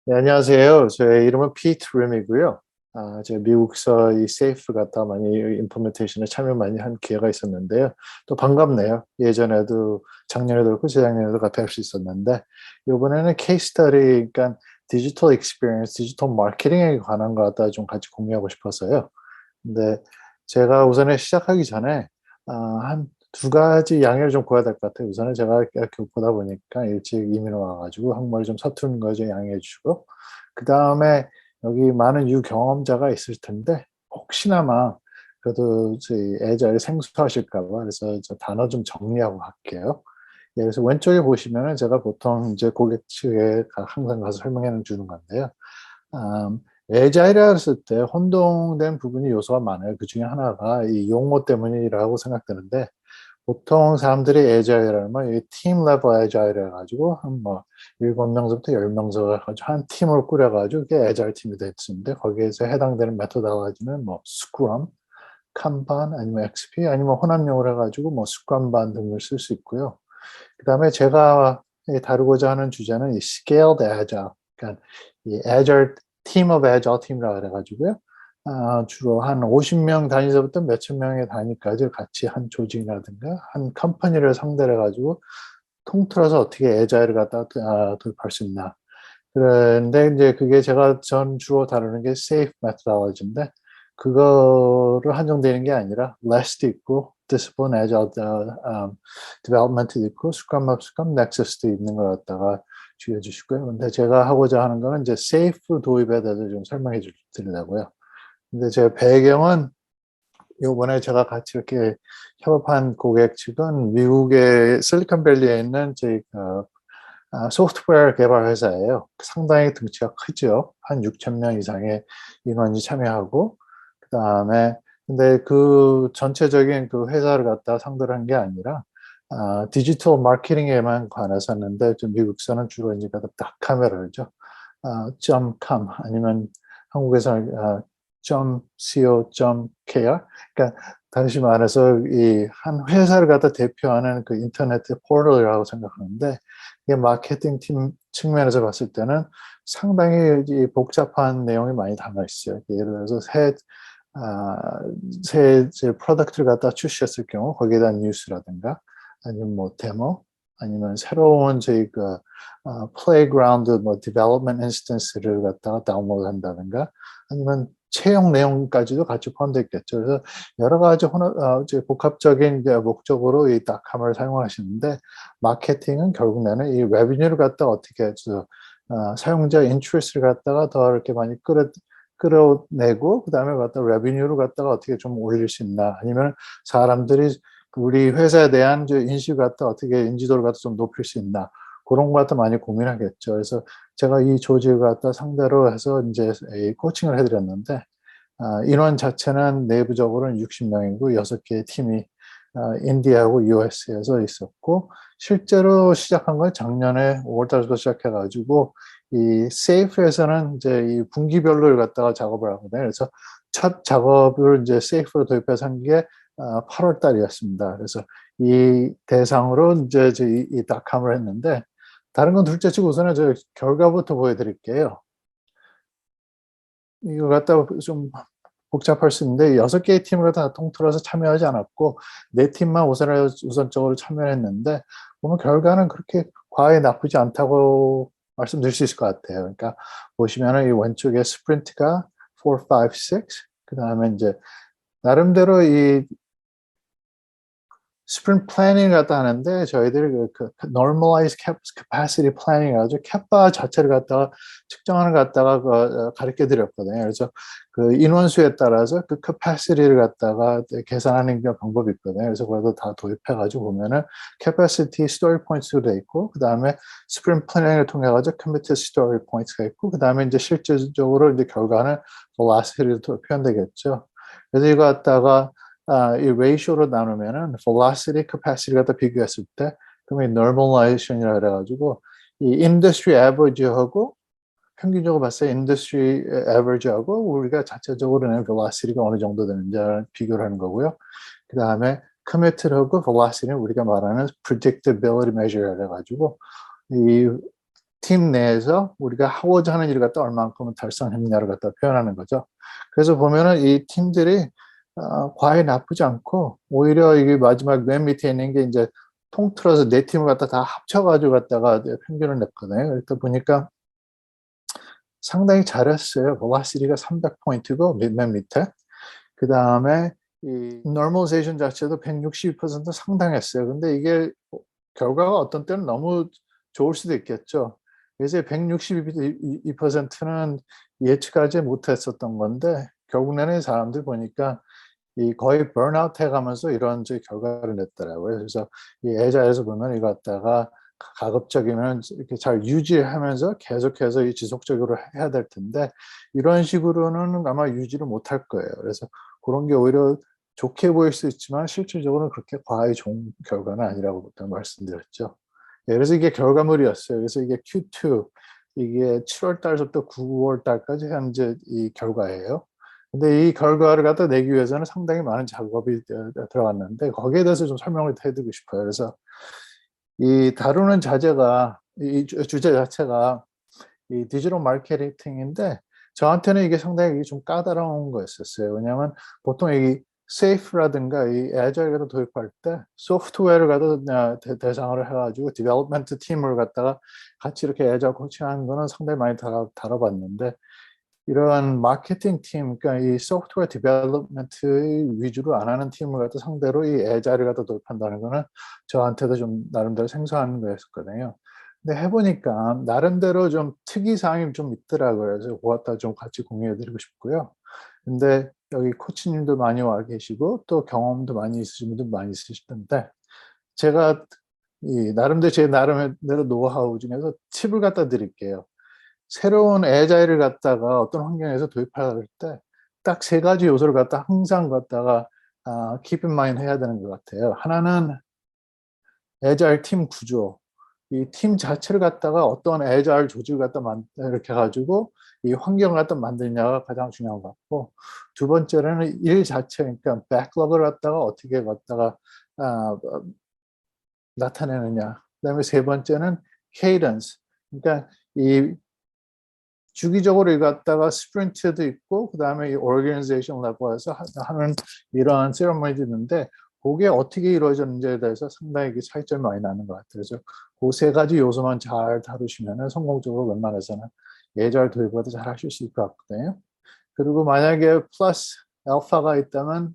네, 안녕하세요. 제 이름은 피트 림이고요. 제가 미국서 이 세이프 갖다 많이 임플리멘테이션에 참여 많이 한 기회가 있었는데요. 또 반갑네요. 예전에도 작년에도 그렇고 재작년에도 같이 할 수 있었는데 이번에는 케이스 스터디, 그러니까 디지털 익스피리언스, 디지털 마케팅에 관한 거 갖다 좀 같이 공유하고 싶어서요. 근데 제가 우선에 시작하기 전에 한 두 가지 양해를 좀 구해야 될 것 같아요. 우선은 제가 이렇게 보다 보니까 일찍 이민 와 가지고 한국말이 좀 서투른 거 좀 양해해 주시고, 그다음에 여기 많은 유경험자가 있을 텐데 혹시나마 그래도 저희 애저에 생소하실까 봐 그래서 저 단어 좀 정리하고 갈게요. 예, 그래서 왼쪽에 보시면은 제가 보통 이제 고객 측에 항상 가서 설명해 주는 건데요. 음 에자일이라 그랬을 때 혼동된 부분이 요소가 많아요. 그중에 하나가 이 용어 때문이라고 생각되는데, 보통 사람들이 에자일이라는 이 팀 레벨 에자일을 해 가지고 한 뭐 7 명서부터 10 명서 해 가지고 한 팀을 꾸려 가지고 그게 에자일 팀이 됐는데, 거기에서 해당되는 메소드ology는 뭐 스크럼, kanban 아니면 XP 아니면 혼합용어를 해 가지고 뭐 스크럼반 등을 쓸 수 있고요. 그다음에 제가 다루고자 하는 주제는 이 scaled agile, 그러니까 이 agile team of agile team이라 그래 가지고요. 주로 한 50명 단위서부터 몇천 명의 단위까지 같이 한 조직이라든가 한 컴퍼니를 상대로 해 가지고 통틀어서 어떻게 agile을 갖다가 도입할 수 있나. 그런데 인제 그게 전 주로 다루는 게 safe methodology인데, 그거를 한정되는 게 아니라 REST도 있고 discipline agile development도 있고 scrum of scrum nexus도 있는 걸 갖다가 주의해 주시고요. 근데 제가 하고자 하는 거는 이제 safe 도입에 대해서 좀 설명해 드리려고요. 근데 제 배경은 요번에 제가 같이 이렇게 협업한 고객 측은 미국의 실리콘밸리에 있는 저희 소프트웨어 개발 회사예요. 상당히 등치가 크죠. 한 6천 명 이상의 인원이 참여하고, 그다음에 근데 그 전체적인 그 회사를 갖다가 상대로 한 게 아니라 디지털 마케팅에만 관해서였는데, 좀 미국에서는 주로 이제 닷컴이라고 그러죠. .com 아니면 한국에서는 .co.kr, 그러니까 다시 말해서 이 한 회사를 갖다 대표하는 그 인터넷 포털이라고 생각하는데, 이게 마케팅 팀 측면에서 봤을 때는 상당히 이 복잡한 내용이 많이 담아 있어요. 예를 들어서 아 새 이제 프로덕트를 갖다 출시했을 경우 거기에 대한 뉴스라든가 아니면 뭐 데모 아니면 새로운 저희가 플레이그라운드 뭐 디벨롭먼트 인스턴스를 갖다가 다운로드한다든가 아니면 채용 내용까지도 같이 포함되어 있겠죠. 그래서 여러 가지 이제 복합적인 이제 목적으로 이 닷컴을 사용하시는데, 마케팅은 결국 나는 이 레비뉴를 갖다가 어떻게 해서 사용자 인트레스트를 갖다가 더 이렇게 많이 끌어내고 그다음에 갖다 레비뉴를 갖다가 어떻게 좀 올릴 수 있나, 아니면 사람들이 우리 회사에 대한 인식을 갖다 어떻게 인지도를 갖다 좀 높일 수 있나, 그런 거 갖다 많이 고민하겠죠. 그래서 제가 이 조직을 갖다 상대로 해서 인제 이 코칭을 해 드렸는데, 인원 자체는 내부적으로는 60 명이고 6 개의 팀이 인디아하고 US에서 있었고, 실제로 시작한 건 작년에 5월 달부터 시작해 가지고 이 세이프에서는 이제 이 분기별로 갖다가 작업을 하거든요. 그래서 첫 작업을 인제 세이프로 도입해서 한 게 8월 달이었습니다. 그래서 이 대상으로 인제 이 닷컴을 했는데, 다른 건 둘째치고 우선은 저 결과부터 보여 드릴게요. 이거 갖다가 좀 복잡할 수 있는데 6 개의 팀을 다 통틀어서 참여하지 않았고 4 팀만 우선적으로 참여했는데, 보면 결과는 그렇게 과히 나쁘지 않다고 말씀드릴 수 있을 것 같아요. 그러니까 보시면은 이 왼쪽에 스프린트가 4, 5, 6, 그다음에 인제 나름대로 이 스프린트 플래닝을 갖다 하는데, 저희들이 normalized capacity planning 해 가지고 캐파 자체를 갖다가 측정하는 걸 갖다가 가르쳐 드렸거든요. 그래서 그 인원수에 따라서 그 capacity를 갖다가 계산하는 게 방법이 있거든요. 그래서 그것도 다 도입해 가지고 보면은 capacity story points로 돼 있고, 그다음에 스프린트 플래닝을 통해 가지고 committed story points가 있고, 그다음에 인제 실질적으로 이제 결과는 velocity로 표현되겠죠. 그래서 이거 갖다가 이 레이쇼로 나누면은 velocity, capacity 갖다 비교했을 때, 그러면 normalization이라 그래 가지고 이 industry average하고 평균적으로 봤을 때 industry average하고 우리가 자체적으로 내는 velocity가 어느 정도 되는지를 비교를 하는 거고요. 그다음에 committed하고 velocity는 우리가 말하는 predictability measure라 그래 가지고 이 팀 내에서 우리가 하고자 하는 일을 갖다 얼만큼은 달성했느냐를 갖다 표현하는 거죠. 그래서 보면은 이 팀들이 과히 나쁘지 않고 오히려 이게 마지막 맨 밑에 있는 게 이제 통틀어서 네 팀을 갖다 다 합쳐가지고 갖다가 평균을 냈거든요. 그러다 보니까 상당히 잘했어요. velocity가 300포인트고 맨 밑에. 그 다음에 이 normalization 자체도 162% 상당했어요. 근데 이게 결과가 어떤 때는 너무 좋을 수도 있겠죠. 그래서 162%는 예측하지 못했었던 건데 결국 내는 사람들 보니까 이 거의 번아웃 해가면서 이런 결과를 냈더라고요. 그래서 이 애자에서 보면 이거 갖다가 가급적이면 이렇게 잘 유지하면서 계속해서 이 지속적으로 해야 될 텐데 이런 식으로는 아마 유지를 못할 거예요. 그래서 그런 게 오히려 좋게 보일 수 있지만 실질적으로는 그렇게 과히 좋은 결과는 아니라고 말씀드렸죠. 예, 그래서 이게 결과물이었어요. 그래서 이게 Q2 이게 7월 달부터 9월 달까지 현재 이 결과예요. 근데 이 결과를 갖다 내기 위해서는 상당히 많은 작업이 들어갔는데 거기에 대해서 좀 설명을 해드리고 싶어요. 그래서 이 다루는 자재가 이 주제 자체가 이 디지털 마케팅인데 저한테는 이게 상당히 좀 까다로운 거였었어요. 왜냐하면 보통 이 세이프라든가 이 애저일을 도입할 때 소프트웨어를 갖다 대상으로 해가지고 디벨롭먼트 팀을 갖다가 같이 이렇게 애저 코칭하는 거는 상당히 많이 다뤄봤는데 이러한 마케팅 팀, 그러니까 이 소프트웨어 디벨롭먼트 위주로 안 하는 팀을 갖다 상대로 이 애자를 갖다 도입한다는 거는 저한테도 좀 나름대로 생소한 거였었거든요. 근데 해보니까 나름대로 좀 특이사항이 좀 있더라고요. 그래서 그거 갖다 좀 같이 공유해드리고 싶고요. 근데 여기 코치님도 많이 와 계시고 또 경험도 많이 있으신 분도 많이 있으시던데 제가 이 나름대로 제 나름대로 노하우 중에서 팁을 갖다 드릴게요. 새로운 애자일을 갖다가 어떤 환경에서 도입할 때 딱 세 가지 요소를 갖다 항상 갖다가 keep in mind 해야 되는 것 같아요. 하나는 애자일 팀 구조. 이 팀 자체를 갖다가 어떤 애자일 조직을 갖다 이렇게 해가지고 이 환경을 갖다 만드냐가 가장 중요한 것 같고 두 번째로는 일 자체 그러니까 백로그를 갖다가 어떻게 갖다가 아, 나타내느냐. 그다음에 세 번째는 cadence. 그러니까 이 주기적으로 이거 갖다가 스프린트도 있고 그다음에 이 오르가니제이션이라고 해서 하는 이러한 세러머니도 있는데 그게 어떻게 이루어졌는지에 대해서 상당히 차이점이 많이 나는 것 같아요. 그래서 그 세 가지 요소만 잘 다루시면 성공적으로 웬만해서는 예절 도입도 잘 하실 수 있을 것 같거든요. 그리고 만약에 플러스 알파가 있다면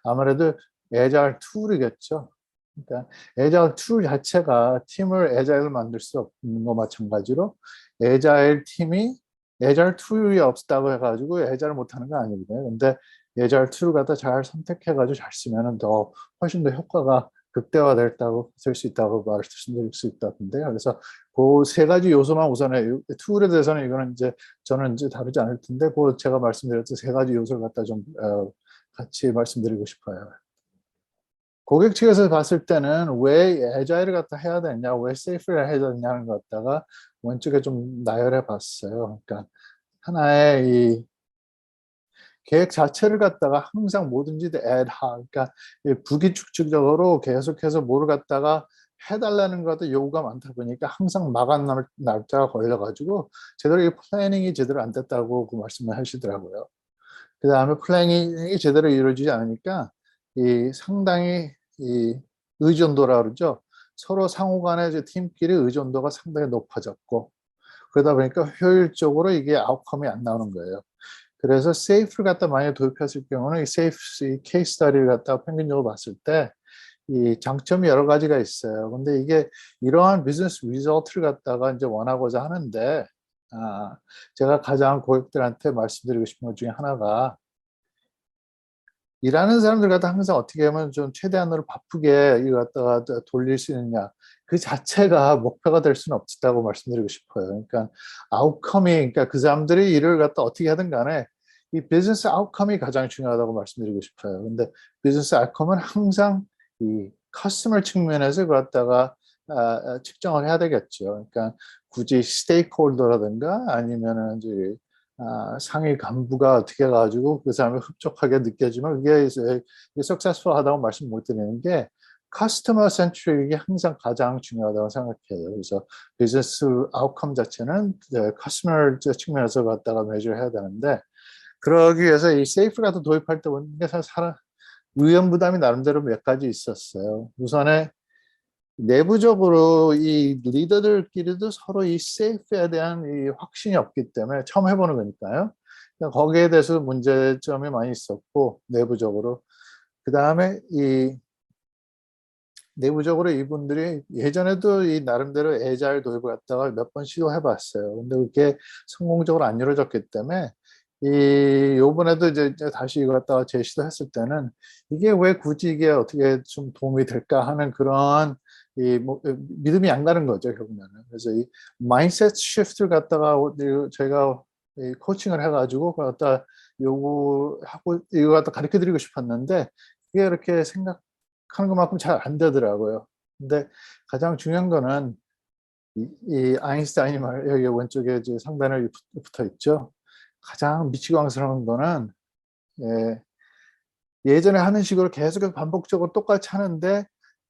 아무래도 애잘 툴이겠죠. 그러니까 애자일 툴 자체가 팀을 애자일로 만들 수 없는 거 마찬가지로 애자일 팀이 애자일 툴이 없다고 해가지고 애자를 못하는 건 아니거든요. 근데 애자일 툴을 갖다 잘 선택해가지고 잘 쓰면은 더 훨씬 더 효과가 극대화됐다고 될 수 있다고 말씀드릴 수 있다던데요. 그래서 그 세 가지 요소만 우선에 툴에 대해서는 이거는 이제 저는 이제 다루지 않을 텐데 그 제가 말씀드렸던 세 가지 요소를 갖다 좀 같이 말씀드리고 싶어요. 고객 측에서 봤을 때는 왜 애자일을 갖다 해야 되냐, 왜 세이프를 해야 되냐는 것 갖다가 왼쪽에 좀 나열해 봤어요. 그러니까 하나의 이 계획 자체를 갖다가 항상 뭐든지 애드하, 그러니까 부기축적으로 계속해서 뭐를 갖다가 해달라는 것도 요구가 많다 보니까 항상 마감 날짜가 걸려가지고 제대로 이 플래닝이 제대로 안 됐다고 그 말씀을 하시더라고요. 그 다음에 플래닝이 제대로 이루어지지 않으니까 이 상당히 이 의존도라 그러죠. 서로 상호 간의 이제 팀끼리 의존도가 상당히 높아졌고 그러다 보니까 효율적으로 이게 아웃컴이 안 나오는 거예요. 그래서 세이프를 갖다 많이 도입했을 경우는 이 세이프 이 케이스 스터디를 갖다 평균적으로 봤을 때 이 장점이 여러 가지가 있어요. 근데 이게 이러한 비즈니스 리저트를 갖다가 이제 원하고자 하는데 제가 가장 고객들한테 말씀드리고 싶은 것 중에 하나가 일하는 사람들 갖다 항상 어떻게 하면 좀 최대한으로 바쁘게 이거 갖다가 돌릴 수 있느냐. 그 자체가 목표가 될 수는 없다고 말씀드리고 싶어요. 그러니까 아웃컴이, 그러니까 그 사람들이 일을 갖다 어떻게 하든 간에 이 비즈니스 아웃컴이 가장 중요하다고 말씀드리고 싶어요. 근데 비즈니스 아웃컴은 항상 이 커스터머 측면에서 그걸 갖다가 측정을 해야 되겠죠. 그러니까 굳이 스테이크홀더라든가 아니면은 이제 상위 간부가 어떻게 해가지고 그 사람을 흡족하게 느껴지면 그게 석세스풀하다고 말씀 못 드리는 게 커스터머 센트릭이 항상 가장 중요하다고 생각해요. 그래서 비즈니스 아웃컴 자체는 커스터머 측면에서 갖다가 매주해야 되는데 그러기 위해서 이 세이프 같은 도입할 때 보니까 사람 위험 부담이 나름대로 몇 가지 있었어요. 우선에 내부적으로 이 리더들끼리도 서로 이 세이프에 대한 이 확신이 없기 때문에 처음 해보는 거니까요. 거기에 대해서 문제점이 많이 있었고 내부적으로 그 다음에 이 내부적으로 이분들이 예전에도 이 나름대로 애자일 도입을 갖다가 몇 번 시도해 봤어요. 근데 그게 성공적으로 안 이루어졌기 때문에 이 요번에도 이제 다시 이거 갖다가 재시도했을 때는 이게 왜 굳이 이게 어떻게 좀 도움이 될까 하는 그런 이 뭐 믿음이 안 가는 거죠, 결국에는. 그래서 이 마인드셋 시프트를 갖다가 저희가 이 코칭을 해 가지고 그걸 갖다 요구하고 이거 갖다 가르쳐 드리고 싶었는데 그게 이렇게 생각하는 것만큼 잘 안 되더라고요. 근데 가장 중요한 거는 이 아인슈타인이 여기 왼쪽에 이제 상단에 붙어 있죠. 가장 미치광스러운 거는 예, 예전에 하는 식으로 계속해서 반복적으로 똑같이 하는데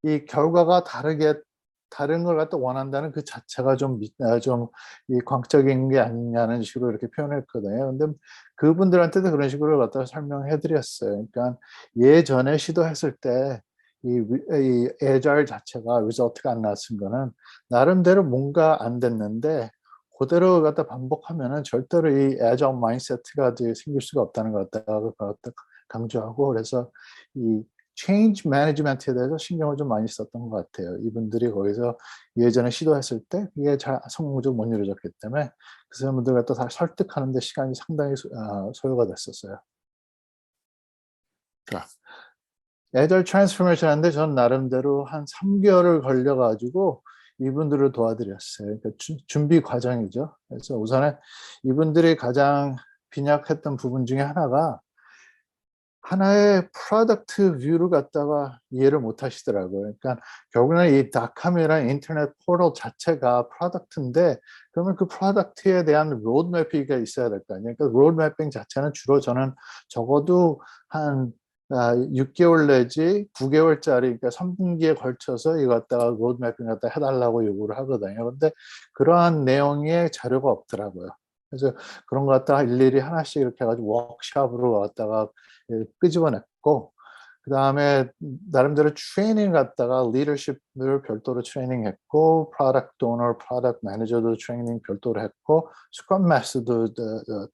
이 결과가 다른 걸 갖다 원한다는 그 자체가 좀 이 광적인 게 아니냐는 식으로 이렇게 표현했거든요. 근데 그분들한테도 그런 식으로 갖다가 설명해 드렸어요. 그러니까 예전에 시도했을 때 이 애자일 자체가 리저트가 안 나왔은 거는 나름대로 뭔가 안 됐는데 그대로 갖다 반복하면은 절대로 이 애자일 마인드세트가 생길 수가 없다는 것 갖다가 강조하고 그래서 이 체인지 매니지먼트에 대해서 신경을 좀 많이 썼던 것 같아요. 이분들이 거기서 예전에 시도했을 때 그게 잘 성공적으로 못 이루어졌기 때문에 그 사람들을 갖다 다 설득하는 데 시간이 상당히 소요가 됐었어요. 자, 애절 트랜스포메이션 하는데 전 나름대로 한 3개월을 걸려 가지고 이분들을 도와드렸어요. 그러니까 준비 과정이죠. 그래서 우선에 이분들이 가장 빈약했던 부분 중에 하나가 하나의 프로덕트 뷰를 갖다가 이해를 못 하시더라고요. 그러니까 결국에는 이 닷컴이라는 인터넷 포털 자체가 프로덕트인데 그러면 그 프로덕트에 대한 로드맵이 있어야 될 거 아니에요. 그러니까 로드맵핑 자체는 주로 저는 적어도 한 6개월 내지 9개월짜리 그러니까 3분기에 걸쳐서 이거 갖다가 로드맵핑 갖다 해달라고 요구를 하거든요. 근데 그러한 내용의 자료가 없더라고요. 그래서 그런 거 갖다가 일일이 하나씩 이렇게 해가지고 워크숍으로 갖다가 끄집어냈고 그다음에 나름대로 트레이닝 갖다가 리더십을 별도로 트레이닝했고 프로덕트 오너, 프로덕트 매니저도 트레이닝 별도로 했고 스크럼 마스터도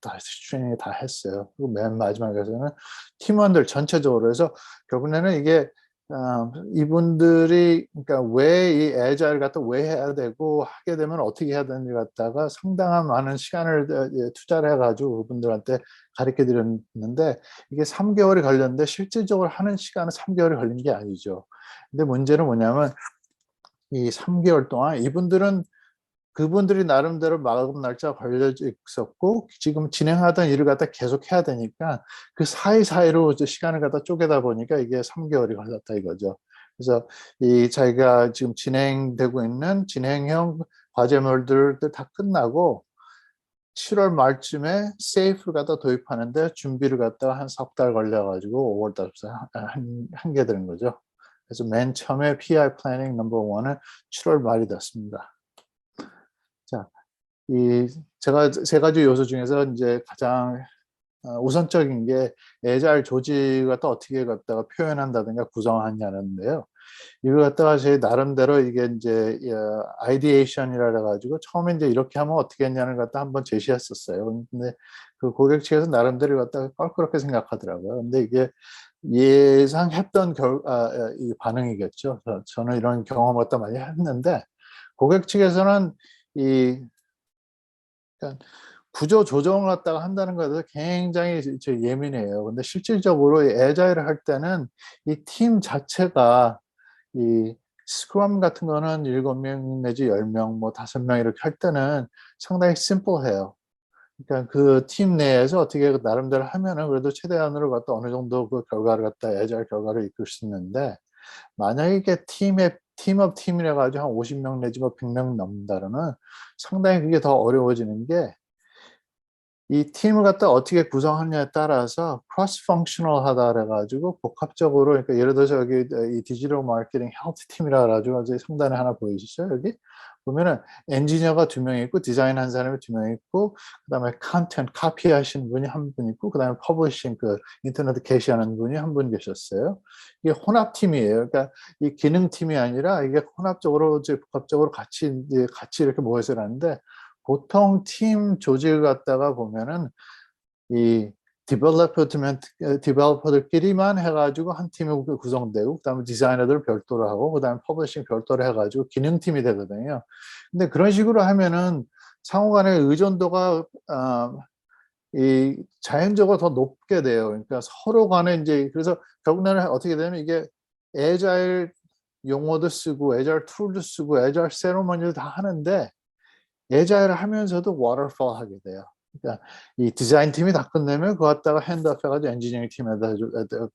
다 트레이닝 다 했어요. 그리고 맨 마지막에서는 팀원들 전체적으로 해서 결국에는 이게 이분들이 그러니까 왜 이 애자일 갖다 왜 해야 되고 하게 되면 어떻게 해야 되는지 갖다가 상당한 많은 시간을 투자를 해가지고 그분들한테 가르쳐 드렸는데 이게 3개월이 걸렸는데 실질적으로 하는 시간은 3개월이 걸린 게 아니죠. 근데 문제는 뭐냐면 이 3개월 동안 그분들이 나름대로 마감 날짜가 걸려 있었고 지금 진행하던 일을 갖다 계속 해야 되니까 그 사이사이로 이제 시간을 갖다 쪼개다 보니까 이게 3개월이 걸렸다 이거죠. 그래서 이 자기가 지금 진행되고 있는 진행형 과제물들 다 끝나고 7월 말쯤에 세이프를 갖다 도입하는데 준비를 갖다가 한 석 달 걸려가지고 5월 달부터 한게 되는 거죠. 그래서 맨 처음에 PI 플래닝 넘버 1은 7월 말이 됐습니다. 자, 이 제가 세 가지 요소 중에서 이제 가장 우선적인 게 애잘 조직을 갖다 어떻게 갖다가 표현한다든가 구성하냐는데요. 이걸 갖다가 제 나름대로 이게 이제 아이디에이션이라 가지고 처음에 이제 이렇게 하면 어떻게 했냐는 걸 갖다 한번 제시했었어요. 근데 그 고객 측에서 나름대로 갖다가 껄끄럽게 생각하더라고요. 근데 이게 예상했던 이 반응이겠죠. 저는 이런 경험을 갖다 많이 했는데 고객 측에서는 이 그러니까 구조 조정을 갖다가 한다는 것에 대해서 굉장히 예민해요. 근데 실질적으로 애자일을 할 때는 이 팀 자체가 이 스크럼 같은 거는 7명 내지 10명 뭐 5명 이렇게 할 때는 상당히 심플해요. 그러니까 그 팀 내에서 어떻게 나름대로 하면은 그래도 최대한으로 갖다 어느 정도 그 결과를 갖다 애자일 결과를 이끌 수 있는데 만약에 이게 팀업 팀이라 가지고 한 50명 내지 뭐 100명 넘는다 그러면 상당히 그게 더 어려워지는 게 이 팀을 갖다 어떻게 구성하느냐에 따라서 크로스 펑셔널하다 그래가지고 복합적으로, 그러니까 예를 들어서 여기 이 디지털 마케팅 헬스 팀이라 가지고 이제 상단에 하나 보이시죠? 여기 보면은 엔지니어가 2명 있고, 디자인 한 사람이 2명 있고, 그다음에 컨텐트 카피 하시는 분이 한 분 있고, 그다음에 퍼블리싱 그 인터넷 게시하는 분이 한 분 계셨어요. 이게 혼합 팀이에요. 그러니까 이 기능 팀이 아니라 이게 혼합적으로 이제 복합적으로 같이 이렇게 모여서 하는데, 보통 팀 조직을 갖다가 보면은 이 디벨로퍼들끼리만 해가지고 한 팀이 구성되고, 그다음에 디자이너들 별도로 하고, 그다음에 퍼블리싱 별도로 해가지고 기능팀이 되거든요. 근데 그런 식으로 하면은 상호간의 의존도가 이 자연적으로 더 높게 돼요. 그러니까 서로 간에 이제, 그래서 결국에는 어떻게 되면 이게 애자일 용어도 쓰고 애자일 툴도 쓰고 애자일 세레머니도 다 하는데, 애자일을 하면서도 워터폴 하게 돼요. 그러니까 이 디자인 팀이 다 끝내면 그거 갖다가 핸드업 해가지고 엔지니어링 팀에다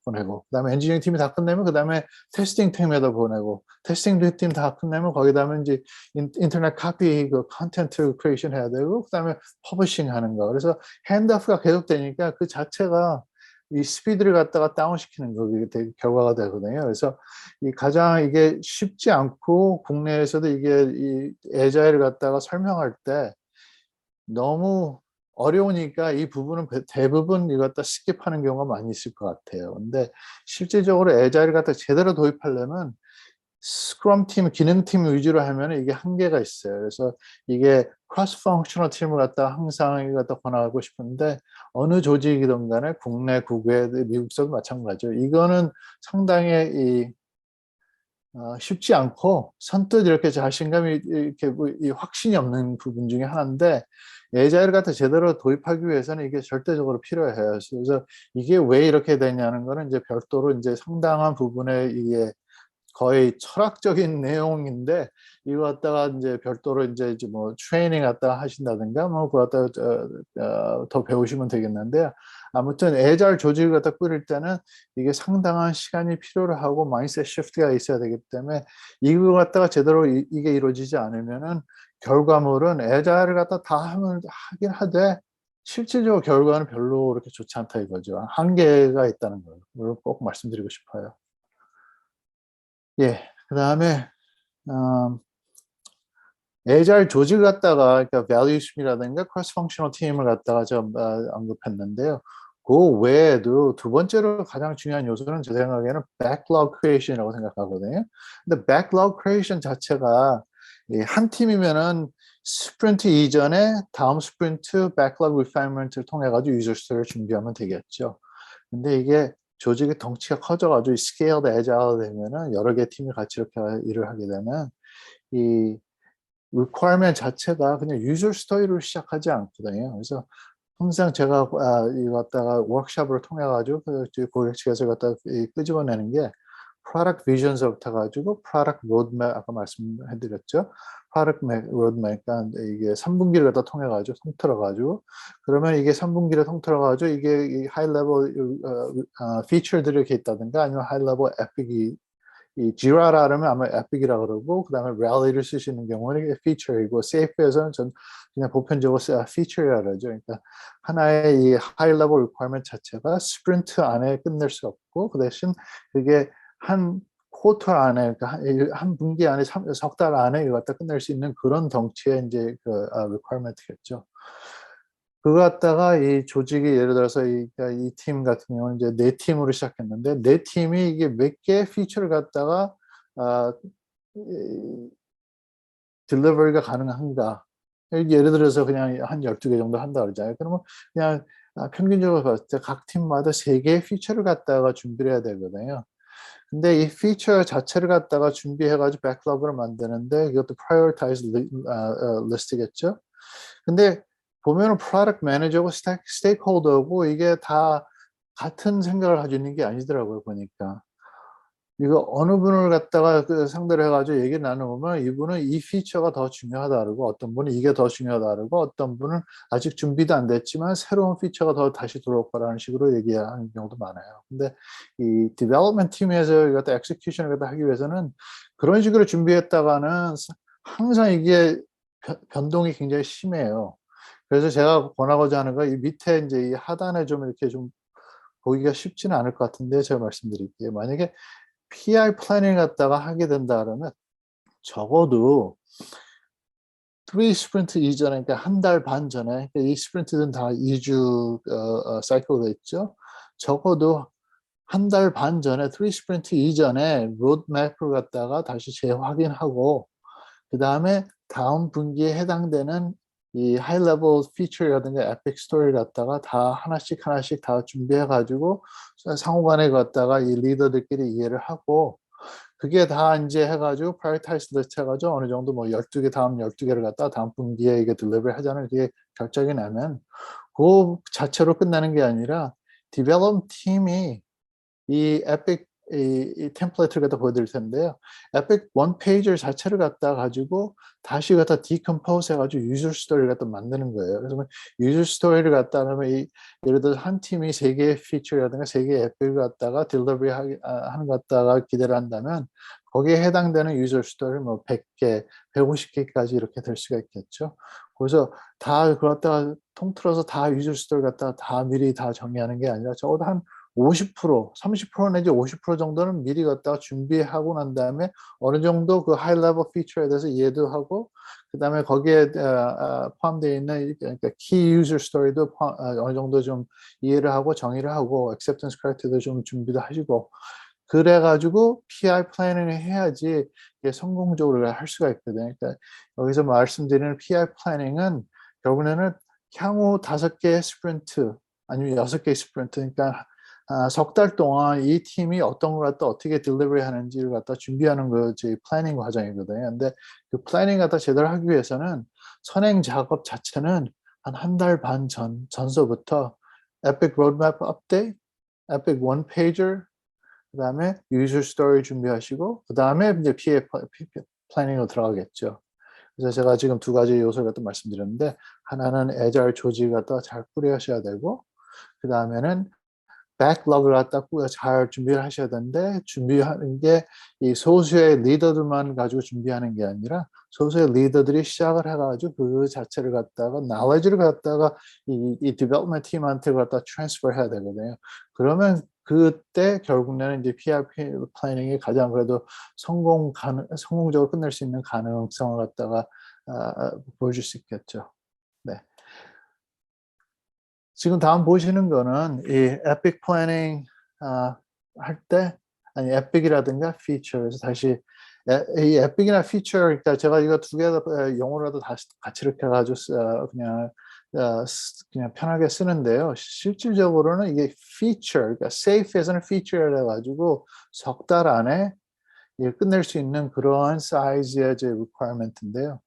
보내고, 그다음에 엔지니어링 팀이 다 끝내면 그다음에 테스팅 팀에다 보내고, 테스팅 팀 다 끝내면 거기다가 이제 인터넷 카피 그 컨텐츠 크리에이션 해야 되고, 그다음에 퍼블리싱 하는 거. 그래서 핸드업가 계속 되니까 그 자체가 이 스피드를 갖다가 다운시키는 거, 이게 결과가 되거든요. 그래서 이 가장 이게 쉽지 않고, 국내에서도 이게 이 애자일을 갖다가 설명할 때 너무 어려우니까 이 부분은 대부분 이거 갖다 스킵하는 경우가 많이 있을 것 같아요. 근데 실질적으로 애자일을 갖다 제대로 도입하려면 스크럼 팀, 기능팀 위주로 하면 이게 한계가 있어요. 그래서 이게 크로스 펑셔널 팀을 갖다 항상 이거 갖다 권하고 싶은데, 어느 조직이든 간에 국내, 국외, 미국서도 마찬가지죠. 이거는 상당히 쉽지 않고 선뜻 이렇게 자신감이 이렇게 이 확신이 없는 부분 중에 하나인데, 애자일 갖다 제대로 도입하기 위해서는 이게 절대적으로 필요해요. 그래서 이게 왜 이렇게 되냐는 거는 이제 별도로 이제 상당한 부분에 이게 거의 철학적인 내용인데, 이거 갖다가 이제 별도로 이제 뭐 트레이닝 갖다가 하신다든가 뭐 그거 갖다가 더 배우시면 되겠는데요. 아무튼 애잘 조직을 갖다 꾸릴 때는 이게 상당한 시간이 필요로 하고 마인드셋 시프트가 있어야 되기 때문에, 이거 갖다가 제대로 이게 이루어지지 않으면은 결과물은 애잘을 갖다 다 하긴 하되 실질적으로 결과는 별로 그렇게 좋지 않다 이거죠. 한계가 있다는 걸 꼭 말씀드리고 싶어요. 예, 그 다음에 애잘 조직을 갖다가, 그러니까 value stream이라든가 cross functional 팀을 갖다가 좀 언급했는데요. 그 외에도 두 번째로 가장 중요한 요소는 제 생각에는 backlog creation이라고 생각하거든요. 근데 backlog creation 자체가 한 팀이면은 스프린트 이전에 다음 스프린트 backlog refinement를 통해 가지고 유저 스토리를 준비하면 되겠죠. 근데 이게 조직의 덩치가 커져가지고 스케일드 애자일 되면은 여러 개 팀이 같이 이렇게 일을 하게 되면 이 requirement 자체가 그냥 유저 스토리로 시작하지 않거든요. 그래서 항상 제가 이거 갖다가 워크숍을 통해 가지고 고객 측에서 갖다 끄집어내는 게 product vision서부터 가지고 product roadmap, 아까 말씀해드렸죠. product roadmap, 그러니까 이게 3분기를 갖다 통해 가지고 통틀어 가지고, 그러면 이게 3분기를 통틀어 가지고 이게 이 high level feature들이 이렇게 있다든가, 아니면 high level epic이, 이 지라라 하면 아마 에픽이라 그러고, 그다음에 랠리를 쓰시는 경우는 이게 피처이고, 세이프에서는 전 그냥 보편적으로 피처라 그러죠. 그러니까 하나의 이 하이 레벨 리퀘어먼트 자체가 스프린트 안에 끝낼 수 없고, 그 대신 그게 한 쿼터 안에, 그러니까 한 분기 안에, 석 달 안에 이거 갖다 끝낼 수 있는 그런 덩치의 이제 그 리퀘어먼트겠죠. 그거 갖다가 이 조직이 예를 들어서 이 팀 같은 경우는 이제 4팀으로 시작했는데, 4팀이 이게 몇 개의 피처를 갖다가 딜리버리가 가능한가. 예를 들어서 그냥 한 12개 정도 한다 그러잖아요. 그러면 그냥 평균적으로 봤을 때 각 팀마다 3개의 피처를 갖다가 준비를 해야 되거든요. 근데 이 피처 자체를 갖다가 준비해가지고 백로그를 만드는데, 이것도 prioritize 리스트겠죠. 근데 보면은 프로덕트 매니저고 스테이크홀더고 이게 다 같은 생각을 가지고 있는 게 아니더라고요, 보니까. 이거 어느 분을 갖다가 그 상대를 해가지고 얘기를 나눠보면, 이분은 이 피처가 더 중요하다 그러고, 어떤 분은 이게 더 중요하다 그러고, 어떤 분은 아직 준비도 안 됐지만 새로운 피처가 더 다시 들어올 거라는 식으로 얘기하는 경우도 많아요. 근데 이 디벨롭먼트 팀에서 이거 엑스큐션을 하기 위해서는 그런 식으로 준비했다가는 항상 이게 변동이 굉장히 심해요. 그래서 제가 권하고자 하는 건 이 밑에 이제 이 하단에 좀 이렇게 좀 보기가 쉽지는 않을 것 같은데 제가 말씀드릴게요. 만약에 PI 플래닝 갖다가 하게 된다 그러면 적어도 3 스프린트 이전에, 그러니까 한 달 반 전에, 이 스프린트는 다 2주 사이클로 있죠. 적어도 한 달 반 전에 3 스프린트 이전에 로드맵을 갖다가 다시 재확인하고 그다음에 다음 분기에 해당되는 이 하이 레벨 피처라든가 에픽 스토리를 갖다가 다 하나씩 하나씩 다 준비해 가지고 상호간에 갖다가 이 리더들끼리 이해를 하고 그게 다 인제 해 가지고 prioritize list 해 가지고 어느 정도 뭐 12개 다음 12개를 갖다가 다음 분기에 이게 delivery 하자는 그게 결정이 나면 고 자체로 끝나는 게 아니라 development 팀이 이 에픽 이 템플릿을 갖다 보여드릴 텐데요. 에픽 원 페이지 자체를 갖다 가지고 다시 갖다 디컴포즈 해 가지고 유저 스토리를 갖다 만드는 거예요. 그래서 유저 스토리를 갖다 하면 이 예를 들어서 한 팀이 3 개의 피처라든가 3 개의 에픽을 갖다가 딜리버리 하는 것 갖다가 기대를 한다면 거기에 해당되는 유저 스토리 뭐 100 개, 150 개까지 이렇게 될 수가 있겠죠. 그래서 다 그걸 갖다가 통틀어서 다 유저 스토리를 갖다가 다 미리 다 정리하는 게 아니라 적어도 한 50%, 30% 내지 50% 정도는 미리 갖다가 준비하고 난 다음에 어느 정도 그 하이 레벨 피처에 대해서 이해도 하고 그다음에 거기에 포함되어 있는 그러니까 키 유저 스토리도 어느 정도 좀 이해를 하고 정의를 하고 액셉턴스 크라이테리아도 좀 준비도 하시고 그래 가지고 PI 플래닝을 해야지 이게 성공적으로 할 수가 있거든요. 그러니까 여기서 말씀드리는 PI 플래닝은 결국에는 향후 5개의 스프린트 아니면 6개의 스프린트 그러니까 석 달 동안 이 팀이 어떤 걸 갖다 어떻게 딜리버리 하는지를 갖다 준비하는 것이 플래닝 과정이거든요. 근데 그 플래닝 갖다 제대로 하기 위해서는 선행 작업 자체는 한 한 달 반 전서부터 에픽 로드맵 업데이트, 에픽 원 페이저 그다음에 유저 스토리 준비하시고 그다음에 인제 PA 플래닝으로 들어가겠죠. 그래서 제가 지금 두 가지 요소를 갖다 말씀드렸는데 하나는 애자일 조직을 갖다가 잘 꾸려셔야 되고 그다음에는 백로그를 갖다 잘 준비를 하셔야 되는데 준비하는 게 이 소수의 리더들만 가지고 준비하는 게 아니라 소수의 리더들이 시작을 해 가지고 그 자체를 갖다가 knowledge를 갖다가 이 디벨롭먼트 팀한테 갖다 트랜스퍼 해야 되거든요. 그러면 그때 결국에는 이제 PRP 플래닝이 가장 그래도 성공적으로 끝낼 수 있는 가능성을 갖다가 보여줄 수 있겠죠. 네. 지금 다음 보시는 거는 이 에픽 플래닝 할 때 아니 에픽이라든가 피처 그래서 다시 이 에픽이나 피처 그러니까 제가 이거 두 개 다 영어로도 다시 같이 이렇게 해 가지고 그냥 편하게 쓰는데요. 실질적으로는 이게 피처 그러니까 safe에서는 feature라 가지고 석 달 안에 이게 끝낼 수 있는 그러한 사이즈의 이제 requirement인데요.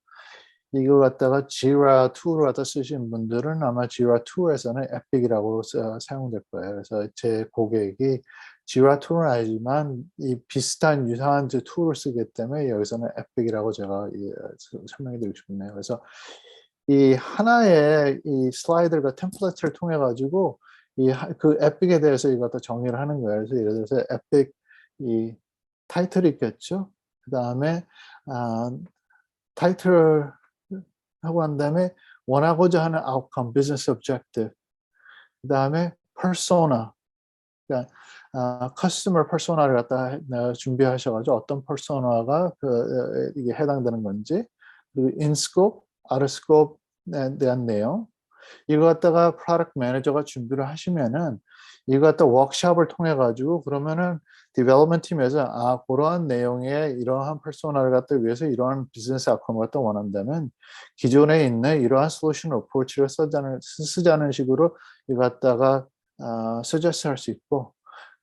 이거 갖다가 지라 툴을 갖다 쓰신 분들은 아마 지라 툴에서는 에픽이라고 사용될 거예요. 그래서 제 고객이 지라 툴은 아니지만 이 비슷한 유사한 이제 툴을 쓰기 때문에 여기서는 에픽이라고 제가 설명해 드리고 싶네요. 그래서 이 하나의 이 슬라이드가 템플릿을 통해 가지고 그 에픽에 대해서 이거 갖다 정의를 하는 거예요. 그래서 예를 들어서 에픽 이 타이틀이 있겠죠. 그다음에 아 타이틀 하고 난 다음에 원하고자 하는 outcome, business objective 그다음에 persona 그러니까 customer persona를 갖다가 준비하셔 가지고 어떤 persona가 이게 해당되는 건지 그리고 in scope, out of scope에 대한 내용 이거 갖다가 프로덕트 매니저가 준비를 하시면은 이거 갖다 워크숍을 통해 가지고 그러면은 디벨롭먼트 팀에서 고러한 내용의 이러한 퍼소나를 갖다 위해서 이러한 비즈니스 아웃컴을 갖다 원한다면 기존에 있는 이러한 솔루션 어프로치를 쓰자는 식으로 이거 갖다가 서제스트 할 수 있고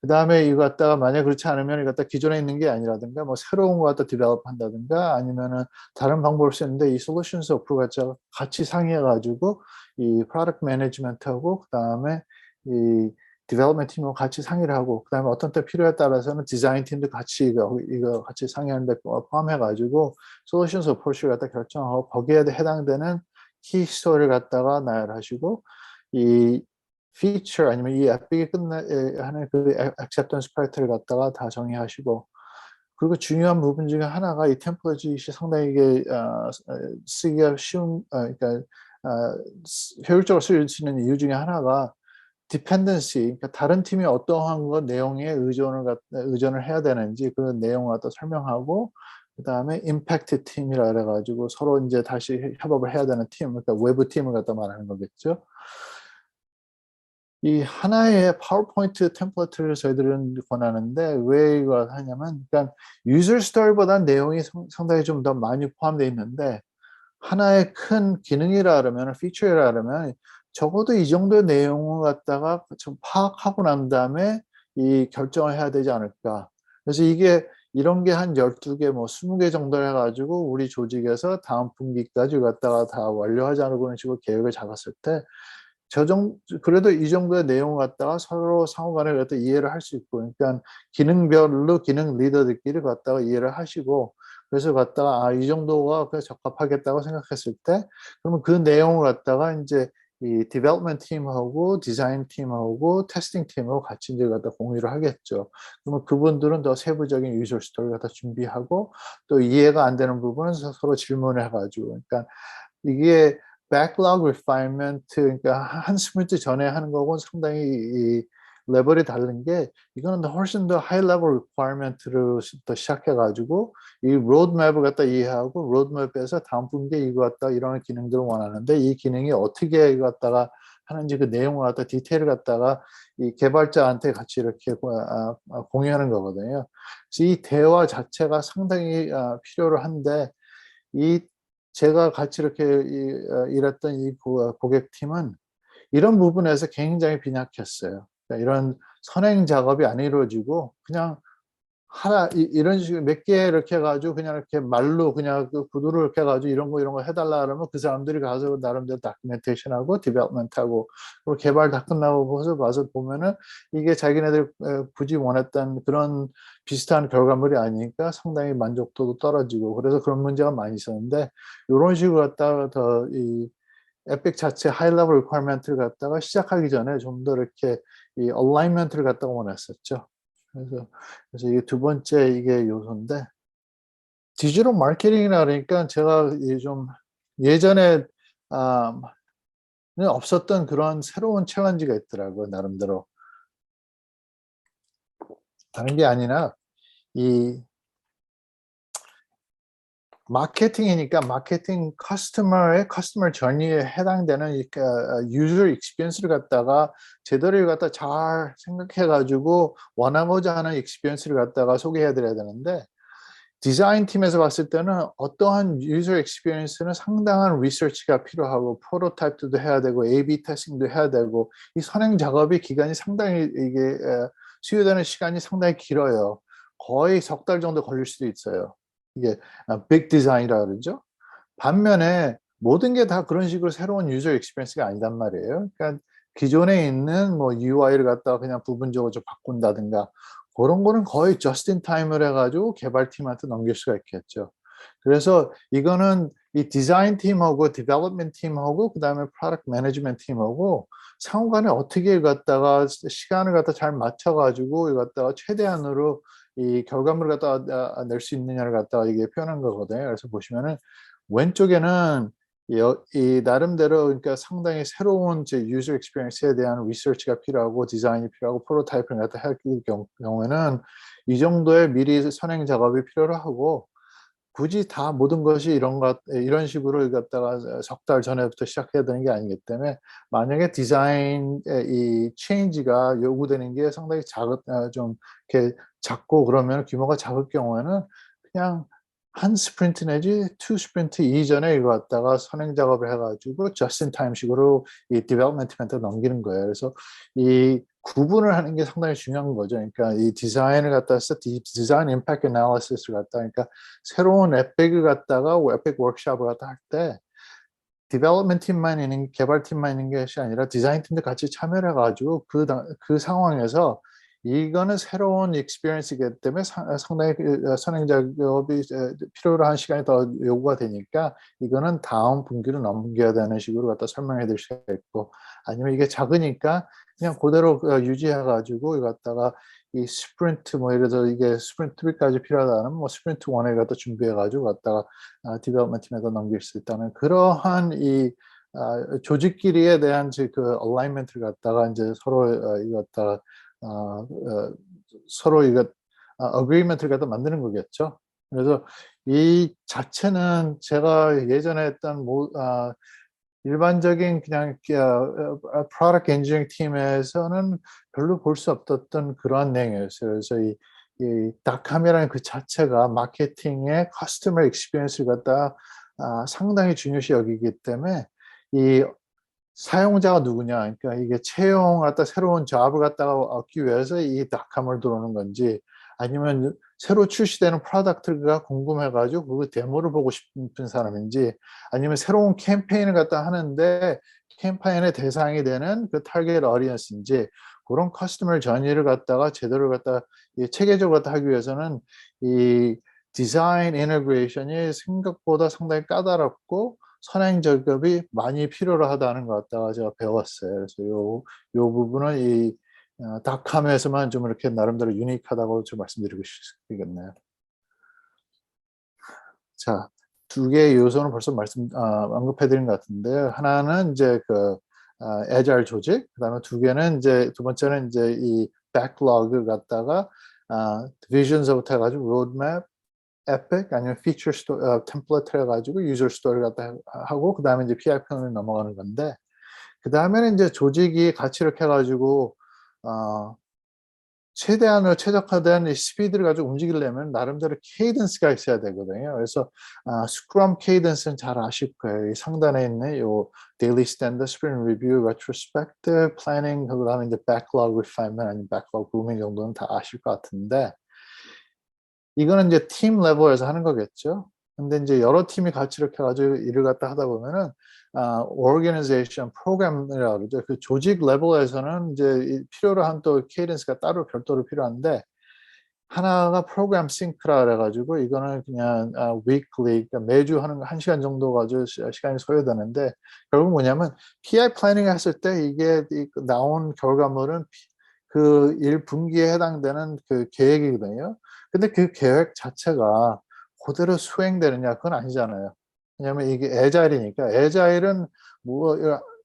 그다음에 이거 갖다가 만약 그렇지 않으면 이거 갖다 기존에 있는 게 아니라든가 뭐 새로운 거 갖다 디벨롭 한다든가 아니면은 다른 방법을 쓰는데 이 솔루션스 어프로치 같이 상의해 가지고 이 프로덕트 매니지먼트하고 그다음에 이 디벨롭먼트 팀하고 같이 상의를 하고 그다음에 어떤 때 필요에 따라서는 디자인 팀도 같이 이거 같이 상의하는 데 포함해 가지고 솔루션스 어프로치를 갖다 결정하고 거기에 해당되는 키 스토리를 갖다가 나열하시고 이 피처 아니면 이 에픽이 하는 그 액셉턴스 크라이테리아를 갖다가 다 정의하시고 그리고 중요한 부분 중에 하나가 이 템플릿이 상당히 이게 쓰기가 쉬운 그러니까 효율적으로 쓸 수 있는 이유 중에 하나가 dependency, 그러니까 다른 팀이 어떠한 것 내용에 의존을 해야 되는지 그 내용을 갖다 설명하고, 그다음에 임팩트 팀이라 그래가지고 서로 이제 다시 협업을 해야 되는 팀, 그러니까 외부 팀을 갖다 말하는 거겠죠. 이 하나의 파워포인트 템플릿을 저희들은 권하는데 왜 이걸 하냐면, 그러니까 유저 스토리보다 내용이 상당히 좀 더 많이 포함되어 있는데, 하나의 큰 기능이라 그러면, 피처라 그러면 적어도 이 정도의 내용을 갖다가 좀 파악하고 난 다음에 이 결정을 해야 되지 않을까. 그래서 이게 이런 게 한 12개, 뭐 20개 정도 해가지고 우리 조직에서 다음 분기까지 갖다가 다 완료하자는 그런 식으로 계획을 잡았을 때, 그래도 이 정도의 내용을 갖다가 서로 상호간에 갖다 이해를 할 수 있고, 그러니까 기능별로 기능 리더들끼리 갖다가 이해를 하시고, 그래서 갖다가 이 정도가 적합하겠다고 생각했을 때, 그러면 그 내용을 갖다가 이제 이 디벨롭먼트 팀하고 디자인 팀하고 테스팅 팀하고 같이 이제 갖다 공유를 하겠죠. 그러면 그분들은 더 세부적인 유저 스토리 갖다 준비하고, 또 이해가 안 되는 부분은 서로 질문을 해가지고, 그러니까 이게 backlog refinement, 그러니까 한 스프린트 전에 하는 거고 상당히 이 레벨이 다른 게, 이거는 훨씬 더 high level requirement로부터 시작해가지고 이 로드맵을 갖다 이해하고, 로드맵에서 다음 분기에 이거 갖다 이런 기능들을 원하는데 이 기능이 어떻게 이거 갖다가 하는지 그 내용을 갖다 디테일을 갖다가 이 개발자한테 같이 이렇게 공유하는 거거든요. 그래서 이 대화 자체가 상당히 필요로 한데, 이 제가 같이 이렇게 일했던 이 고객팀은 이런 부분에서 굉장히 빈약했어요. 그러니까 이런 선행 작업이 안 이루어지고 그냥 이런 식으로 몇 개 이렇게 해가지고 그냥 이렇게 말로 그냥 그 구두를 이렇게 해가지고 이런 거 해달라 그러면 그 사람들이 가서 나름대로 다큐멘테이션하고 디벨롭먼트하고 그리고 개발 다 끝나고 와서 보면은 이게 자기네들 굳이 원했던 그런 비슷한 결과물이 아니니까 상당히 만족도도 떨어지고, 그래서 그런 문제가 많이 있었는데, 이런 식으로 갖다가 더 이 에픽 자체 하이 레벨 리퀘어먼트를 갖다가 시작하기 전에 좀 더 이렇게 이 얼라이먼트를 갖다가 원했었죠. 그래서 이게 두 번째 이게 요소인데, 디지털 마케팅이라 그러니까 제가 좀 예전에 아, 없었던 그런 새로운 챌린지가 있더라고요, 나름대로. 다른 게 아니라 이 마케팅이니까 마케팅 커스터머 저니에 해당되는 유저 익스피리언스를 갖다가 제대로 갖다 잘 생각해 가지고 원하고자 하는 익스피리언스를 갖다가 소개해 드려야 되는데, 디자인 팀에서 봤을 때는 어떠한 유저 익스피리언스는 상당한 리서치가 필요하고 프로토타입도 해야 되고 A/B 테스팅도 해야 되고, 이 선행 작업이 기간이 상당히 이게 소요되는 시간이 상당히 길어요. 거의 석 달 정도 걸릴 수도 있어요. 이게 빅 디자인이라 그러죠. 반면에 모든 게 다 그런 식으로 새로운 유저 익스피리언스가 아니단 말이에요. 그러니까 기존에 있는 뭐 UI를 갖다가 그냥 부분적으로 좀 바꾼다든가 그런 거는 거의 저스트 인 타임을 해가지고 개발팀한테 넘길 수가 있겠죠. 그래서 이거는 이 디자인 팀하고 디벨롭먼트 팀하고 그다음에 프로덕트 매니지먼트 팀하고 상호간에 어떻게 갖다가 시간을 갖다 잘 맞춰가지고 이거 갖다가 최대한으로 이 결과물을 갖다가 낼 수 있느냐를 갖다가 이게 표현한 거거든요. 그래서 보시면은 왼쪽에는 이 나름대로 그러니까 상당히 새로운 유저 익스피리언스에 대한 리서치가 필요하고 디자인이 필요하고 프로토타입을 갖다 할 경우에는 이 정도의 미리 선행 작업이 필요로 하고, 굳이 다 모든 것이 이런 식으로 갖다가 석 달 전에부터 시작해야 되는 게 아니기 때문에, 만약에 디자인의 이 체인지가 요구되는 게 상당히 좀 이렇게 작고 그러면 규모가 작을 경우에는 그냥 한 스프린트 내지 투 스프린트 이전에 이거 갖다가 선행 작업을 해가지고 저스트 인 타임식으로 이 디벨롭먼트한테 넘기는 거예요. 그래서 이 구분을 하는 게 상당히 중요한 거죠. 그러니까 이 디자인을 갖다 해서 디자인 임팩트 애널리시스를 갖다, 그러니까 새로운 에픽을 갖다가 에픽 워크숍을 갖다 할 때 디벨롭먼트 팀만 있는 개발팀만 있는 것이 아니라 디자인 팀도 같이 참여를 해가지고 그 상황에서 이거는 새로운 익스피리언스이기 때문에 상당히 선행 작업이 필요로 한 시간이 더 요구가 되니까 이거는 다음 분기로 넘겨야 되는 식으로 갖다 설명해 드릴 수가 있고, 아니면 이게 작으니까 그냥 그대로 유지해가지고 이거 갖다가 이 스프린트 뭐 예를 들어 이게 스프린트 3까지 필요하다면 뭐 스프린트 1에 갖다 준비해가지고 갖다가 디벨롭먼트 팀에다 넘길 수 있다는 그러한 이 조직끼리에 대한 그 얼라이먼트를 갖다가 이제 서로 이거 갖다가 서로 이거 어그리먼트를 갖다 만드는 거겠죠. 그래서 이 자체는 제가 예전에 했던 일반적인 그냥 프로덕트 엔지니어링 팀에서는 별로 볼 수 없었던 그러한 내용이었어요. 그래서 이 닷컴이라는 그 자체가 마케팅의 커스터머 익스피리언스를 갖다 상당히 중요시 여기기 때문에 이 사용자가 누구냐, 그러니까 이게 채용 갖다 새로운 잡을 갖다가 얻기 위해서 이 닷컴을 들어오는 건지, 아니면 새로 출시되는 프로덕트가 궁금해가지고 그 데모를 보고 싶은 사람인지, 아니면 새로운 캠페인을 갖다 하는데 캠페인의 대상이 되는 그 타겟 어디언스인지, 그런 커스터머 전의를 갖다가 제대로 갖다 체계적으로 갖다 하기 위해서는 이 디자인 인테그레이션이 생각보다 상당히 까다롭고 선행 작업이 많이 필요로 하다는 것 같다가 제가 배웠어요. 그래서 요 부분은 이 닷컴에서만 좀 이렇게 나름대로 유니크하다고 좀 말씀드리고 싶겠네요. 자, 두 개의 요소는 벌써 언급해드린 것 같은데요. 하나는 이제 그 애자일 조직, 그다음에 두 번째는 이제 이 백로그 갖다가 디비전서부터 해가지고 로드맵, 에픽 아니면 피처 템플릿을 해가지고 유저 스토리를 갖다 하고, 그 다음에 이제 PI편으로 넘어가는 건데, 그 다음에는 이제 조직이 같이 이렇게 해가지고 최대한으로 최적화된 스피드를 가지고 움직이려면 나름대로 케이던스가 있어야 되거든요. 그래서 스크럼 케이던스는 잘 아실 거예요. 이 상단에 있는 요 데일리 스탠더드, 스프린트 리뷰, 레트로스펙티브, 플래닝, 그다음에 이제 백로그 리파인먼트 아니면 백로그 그루밍 정도는 다 아실 것 같은데, 이거는 이제 팀 레벨에서 하는 거겠죠. 근데 이제 여러 팀이 같이 이렇게 가지고 일을 갖다 하다 보면은 organization 프로그램이라고 그러죠. 그 조직 레벨에서는 이제 필요로 한 또 케이던스가 따로 별도로 필요한데, 하나가 프로그램 싱크라 그래가지고 이거는 그냥 weekly, 그러니까 매주 하는 거 1시간 정도 가지고 시간이 소요되는데, 결국 뭐냐면 PI 플래닝 했을 때 이게 나온 결과물은 그 1분기에 해당되는 그 계획이거든요. 근데 그 계획 자체가 그대로 수행되느냐, 그건 아니잖아요. 왜냐하면 이게 애자일이니까. 애자일은 뭐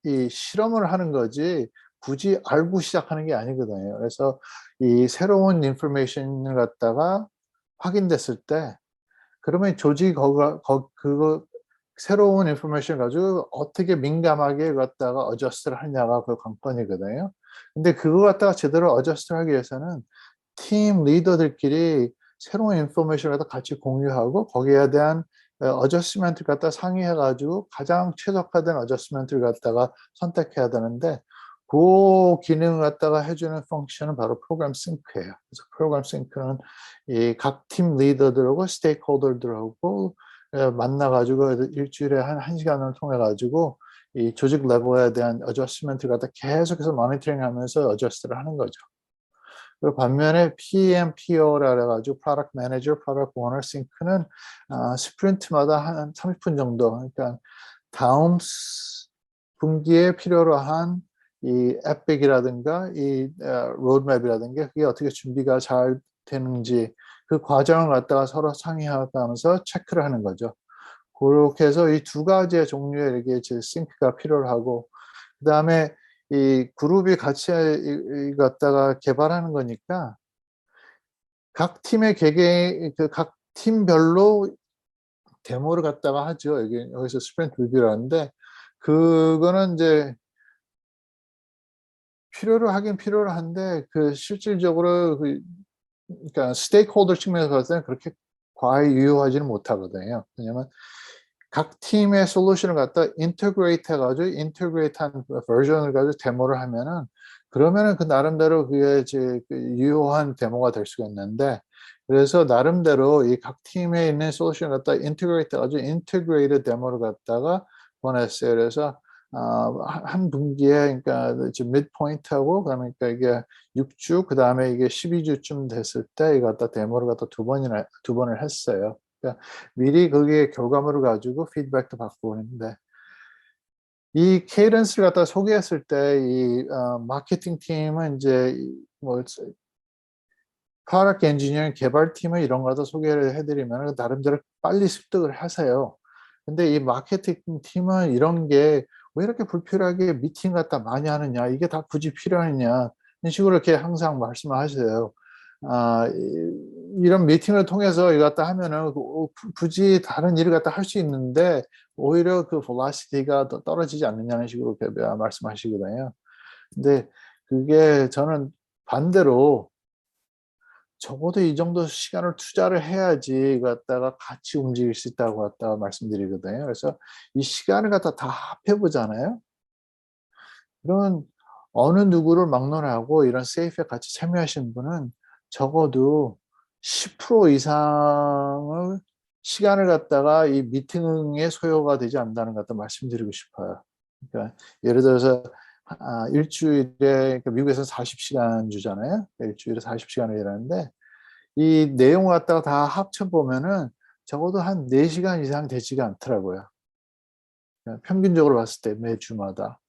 이 실험을 하는 거지 굳이 알고 시작하는 게 아니거든요. 그래서 이 새로운 인포메이션을 갖다가 확인됐을 때, 그러면 조직이 그거 새로운 인포메이션을 가지고 어떻게 민감하게 갖다가 어저스트를 하냐가 그 관건이거든요. 근데 그거 갖다가 제대로 어저스트를 하기 위해서는 팀 리더들끼리 새로운 인포메이션을 갖다 같이 공유하고 거기에 대한 어저스트먼트를 갖다 상의해 가지고 가장 최적화된 어저스트먼트를 갖다가 선택해야 되는데, 그 기능을 갖다가 해주는 펑션은 바로 프로그램 싱크예요. 그래서 프로그램 싱크는 이 각 팀 리더들하고 스테이크홀더들하고 만나가지고 일주일에 한 1시간을 통해 가지고 이 조직 레벨에 대한 어저스트먼트를 갖다 계속해서 모니터링하면서 어저스트를 하는 거죠. 그리고 반면에 PM, PO라 그래가지고 Product Manager, Product Owner 싱크는 스프린트마다 한 30분 정도, 그러니까 다음 분기에 필요로 한 이 에픽이라든가 이 로드맵이라든가 그게 어떻게 준비가 잘 되는지 그 과정을 갖다가 서로 상의하면서 체크를 하는 거죠. 그렇게 해서 이 두 가지의 종류의 이렇게 싱크가 필요로 하고, 그 다음에 이 그룹이 같이 갖다가 개발하는 거니까 각 팀의 각 팀별로 데모를 갖다가 하죠. 여기서 스프린트 리뷰라는데, 그거는 이제 필요로 한데 그 실질적으로 그러니까 스테이크홀더 측면에서 봤을 때는 그렇게 과히 유효하지는 못하거든요. 왜냐면 각 팀의 솔루션을 갖다 인터그레이트 해가지고 인터그레이트한 버전을 가지고 데모를 하면은, 그러면은 그 나름대로 그게 이제 유효한 데모가 될 수가 있는데, 그래서 나름대로 이 각 팀에 있는 솔루션을 갖다 인터그레이트 해가지고 인터그레이트 데모를 갖다가 보냈어요. 그래서 한 분기에, 그러니까 지금 미드포인트하고 그러니까 이게 6주, 그 다음에 이게 12주쯤 됐을 때 이거 갖다 데모를 갖다 두 번을 했어요. 그러니까 미리 거기에 결과물을 가지고 피드백도 받고 오는데, 이 케이던스를 갖다 소개했을 때 이 마케팅 팀은 이제 뭐 프로덕트 엔지니어링 개발팀은 이런 거 갖다 소개를 해드리면 나름대로 빨리 습득을 하세요. 근데 이 마케팅 팀은 이런 게 왜 이렇게 불필요하게 미팅 갖다 많이 하느냐, 이게 다 굳이 필요하느냐, 이런 식으로 이렇게 항상 말씀을 하세요. 이런 미팅을 통해서 이거 갖다 하면은 굳이 다른 일을 갖다 할 수 있는데 오히려 그 velocity가 더 떨어지지 않느냐는 식으로 말씀하시거든요. 근데 그게 저는 반대로 적어도 이 정도 시간을 투자를 해야지 갖다가 같이 움직일 수 있다고 갖다가 말씀드리거든요. 그래서 이 시간을 갖다 다 합해 보잖아요. 그러면 어느 누구를 막론하고 이런 세이프에 같이 참여하신 분은 적어도 10% 이상을 시간을 갖다가 이 미팅에 소요가 되지 않는다는 것 갖다 말씀드리고 싶어요. 그러니까 예를 들어서 일주일에, 그러니까 미국에서는 40시간 주잖아요. 일주일에 40시간을 일하는데 이 내용을 갖다가 다 합쳐 보면은 적어도 한 4시간 이상 되지가 않더라고요. 그냥 평균적으로 봤을 때 매주마다.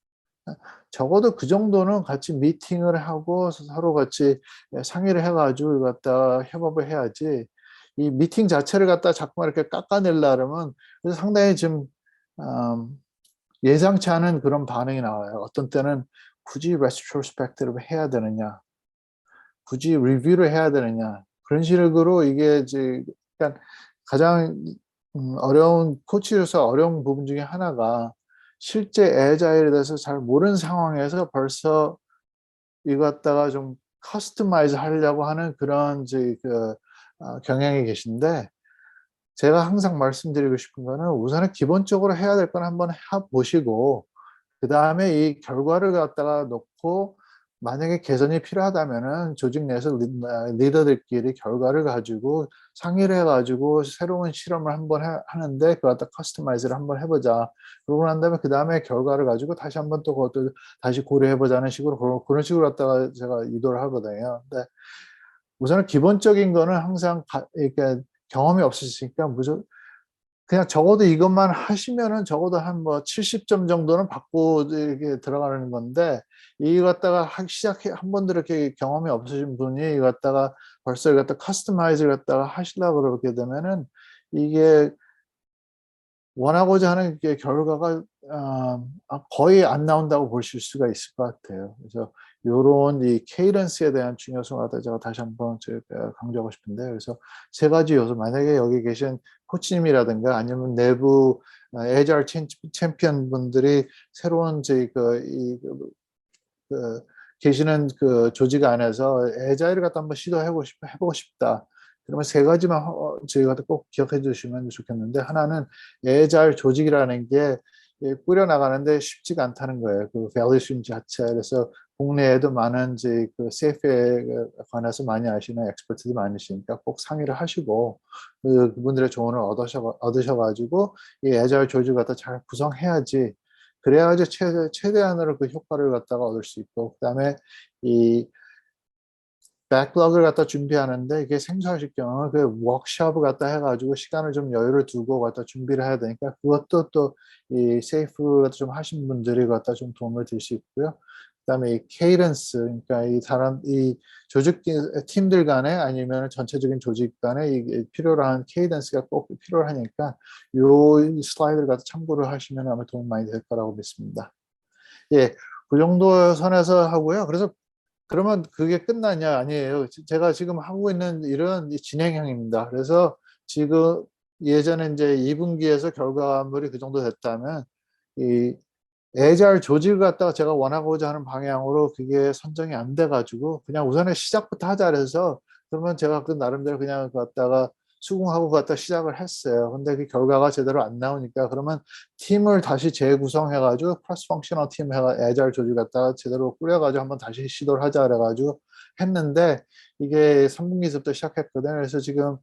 적어도 그 정도는 같이 미팅을 하고 서로 같이 상의를 해 가지고 이거 갖다가 협업을 해야지, 이 미팅 자체를 갖다가 자꾸만 이렇게 깎아내려 그러면 그래서 상당히 좀 예상치 않은 그런 반응이 나와요. 어떤 때는 '굳이 retrospective를 해야 되느냐? 굳이 리뷰를 해야 되느냐?' 그런 식으로 이게 이제 그러니까 가장 어려운 코치로서 어려운 부분 중에 하나가 실제 애자일에 대해서 잘 모르는 상황에서 벌써 이거 갖다가 좀 커스터마이즈 하려고 하는 그런 이제 경향이 계신데, 제가 항상 말씀드리고 싶은 거는 우선은 기본적으로 해야 될 건 한번 해 보시고 그다음에 이 결과를 갖다가 놓고 만약에 개선이 필요하다면은 조직 내에서 리더들끼리 결과를 가지고 상의를 해 가지고 새로운 실험을 한번 하는데 그걸 갖다 커스터마이즈를 한번 해 보자. 그러고 난 다음에 그다음에 결과를 가지고 다시 한번 또 그것도 다시 고려해 보자는 식으로 그런 식으로 갖다가 제가 유도를 하거든요. 근데 우선은 기본적인 거는 항상 그러니까 경험이 없으시니까 그냥 적어도 이것만 하시면은 적어도 한 뭐 70점 정도는 받고 이렇게 들어가는 건데, 이거 갖다가 시작해 한 번도 이렇게 경험이 없으신 분이 이거 갖다가 벌써 이거 갖다 커스터마이즈를 갖다가 하시려고 그러게 되면은 이게 원하고자 하는 게 결과가 거의 안 나온다고 보실 수가 있을 것 같아요. 그래서 요런 이 케이던스에 대한 중요성을 갖다 제가 다시 한번 제가 강조하고 싶은데, 그래서 세 가지 요소, 만약에 여기 계신 코치님이라든가 아니면 내부 애자일 챔피언 분들이 새로운 그 계시는 그 조직 안에서 애자일을 갖다 한번 시도해 보고 싶다. 그러면 세 가지만 저희가 꼭 기억해 주시면 좋겠는데, 하나는 애자일 조직이라는 게 꾸려 나가는데 쉽지가 않다는 거예요. 그 밸류에이션 자체. 그래서 국내에도 많은 이제 그 세이프에 관해서 많이 아시는 엑스퍼트들이 많으시니까 꼭 상의를 하시고 그분들의 조언을 얻으셔 가지고 이 애자일 조직을 갖다 잘 구성해야지, 그래야지 최대한으로 그 효과를 갖다가 얻을 수 있고, 그다음에 이 백클럭을 갖다 준비하는데 이게 생소하실 경우는 그 워크숍을 갖다 해 가지고 시간을 좀 여유를 두고 갖다 준비를 해야 되니까 그것도 또 이 세이프 좀 하신 분들이 갖다 좀 도움을 될 수 있고요. 그다음에 이 케이던스, 그러니까 이 사람 이 조직 팀들 간에 아니면은 전체적인 조직 간에 이 필요로 한 케이던스가 꼭 필요하니까 요 슬라이드를 갖다 참고를 하시면 아마 도움 많이 될 거라고 믿습니다. 예. 그 정도 선에서 하고요. 그래서 그러면 그게 끝나냐? 아니에요. 제가 지금 하고 있는 일은 이 진행형입니다. 그래서 지금 예전에 인제 2 분기에서 결과물이 그 정도 됐다면 이 애잘 조직을 갖다가 제가 원하고자 하는 방향으로 그게 선정이 안 돼 가지고 그냥 우선은 "시작부터 하자." 그래서 그러면 제가 그 나름대로 그냥 갖다가 수긍하고 갖다 시작을 했어요. 근데 그 결과가 제대로 안 나오니까 그러면 팀을 다시 재구성해 가지고 크로스 펑셔널 팀 애잘 조직 갖다가 제대로 꾸려 가지고 한번 다시 시도를 하자 그래 가지고 했는데, 이게 3 분기서부터 시작했거든요. 그래서 지금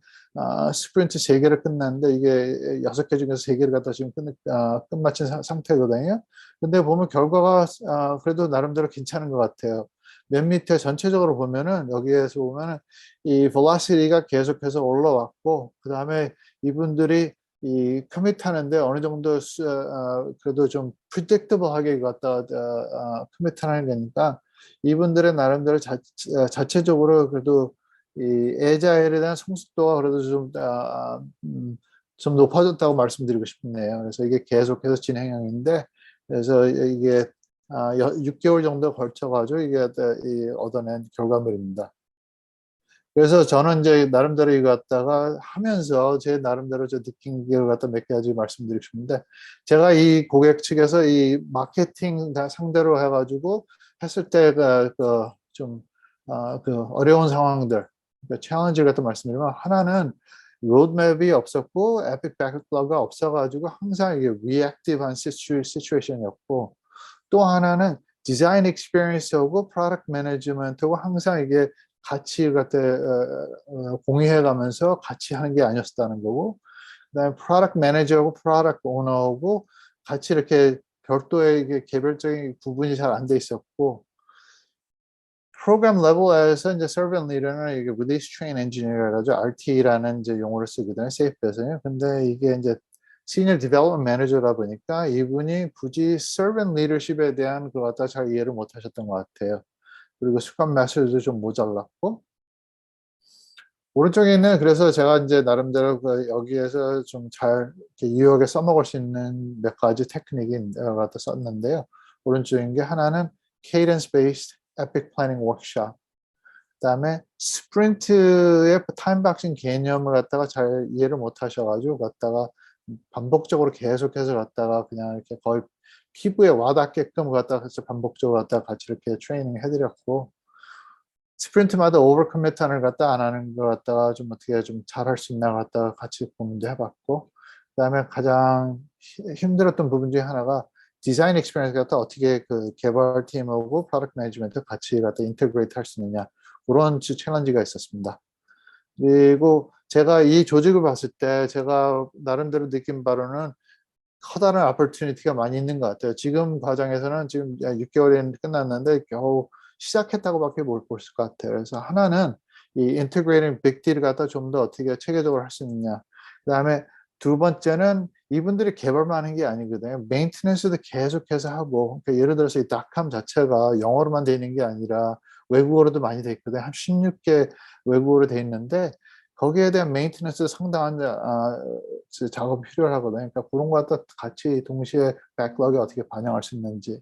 스프린트 3 개를 끝났는데 이게 6 개 중에서 3 개를 갖다 지금 끝마친 상태거든요. 근데 보면 결과가 그래도 나름대로 괜찮은 것 같아요. 맨 밑에 전체적으로 보면은 여기에서 보면은 이 velocity가 계속해서 올라왔고, 그다음에 이분들이 이 커밋하는데 어느 정도 그래도 좀 predictable하게 갖다가 커밋하는 거니까 이분들의 나름대로 자체적으로 그래도 이 애자일에 대한 성숙도가 그래도 좀 높아졌다고 말씀드리고 싶네요. 그래서 이게 계속해서 진행형인데 그래서 이게 6개월 정도 걸쳐가지고 이게 얻어낸 결과물입니다. 그래서 저는 이제 나름대로 이거 갖다가 하면서 제 나름대로 저 느낀 걸 갖다 몇 가지 말씀드리고 싶은데, 제가 이 고객 측에서 이 마케팅 다 상대로 해가지고 했을 때가 좀 어려운 상황들, 그러니까 챌린지 같은 말씀드리면, 하나는 로드맵이 없었고 에픽 백클로그가 없어가지고 항상 이게 리액티브한 시츄에이션이었고, 또 하나는 디자인 익스피리언스하고 프로덕트 매니지먼트하고 항상 이게 같이 공유해 가면서 같이 하는 게 아니었다는 거고, 그다음에 프로덕트 매니저하고 프로덕트 오너하고 같이 이렇게 별도의 이게 개별적인 구분이 잘 안 돼 있었고, 프로그램 레벨에서 이제 서비스 리더는 이게 리리스 트레인 엔지니어라 가지고 RT라는 이제 용어를 쓰거든요. 세이프에서요. 근데 이게 이제 시니어 디벨롭먼트 매니저다 보니까 이분이 굳이 서비스 리더십에 대한 그 갖다 잘 이해를 못 하셨던 것 같아요. 그리고 습관 마스터도 좀 모자랐고, 오른쪽에 있는, 그래서 제가 이제 나름대로 여기에서 좀 잘 유용하게 써먹을 수 있는 몇 가지 테크닉이 갖다 썼는데요. 오른쪽인 게 하나는 Cadence Based Epic Planning Workshop. 그다음에 스프린트의 타임 박싱 개념을 갖다가 잘 이해를 못 하셔가지고 갖다가 반복적으로 계속해서 갖다가 그냥 이렇게 거의 피부에 와닿게끔 갖다가 반복적으로 갖다가 같이 이렇게 트레이닝 해드렸고, 스프린트마다 오버커밋을 갖다 안 하는 거 갖다가 좀 어떻게 좀 잘할 수 있나 갖다가 같이 고민도 해봤고, 그다음에 가장 힘들었던 부분 중에 하나가 디자인 익스피리언스 갖다 어떻게 그 개발팀하고 프로덕트 매니지먼트 같이 갖다 인테그레이트 할 수 있느냐, 그런 챌린지가 있었습니다. 그리고 제가 이 조직을 봤을 때 제가 나름대로 느낀 바로는 커다란 어퍼튜니티가 많이 있는 것 같아요. 지금 과정에서는 지금 6개월이 끝났는데 겨우 시작했다고밖에 못 볼 것 같아요. 그래서 하나는 이 인테그레이팅 빅딜을 갖다 좀 더 어떻게 체계적으로 할 수 있느냐. 그다음에 두 번째는 이분들이 개발만 하는 게 아니거든요. 메인테넌스도 계속해서 하고, 그러니까 예를 들어서 이 닷컴 자체가 영어로만 돼 있는 게 아니라 외국어로도 많이 돼 있거든요. 한 16개 외국어로 돼 있는데 거기에 대한 메인테넌스 상당한 작업이 필요하거든요. 그러니까 그런 거 갖다 같이 동시에 백락에 어떻게 반영할 수 있는지.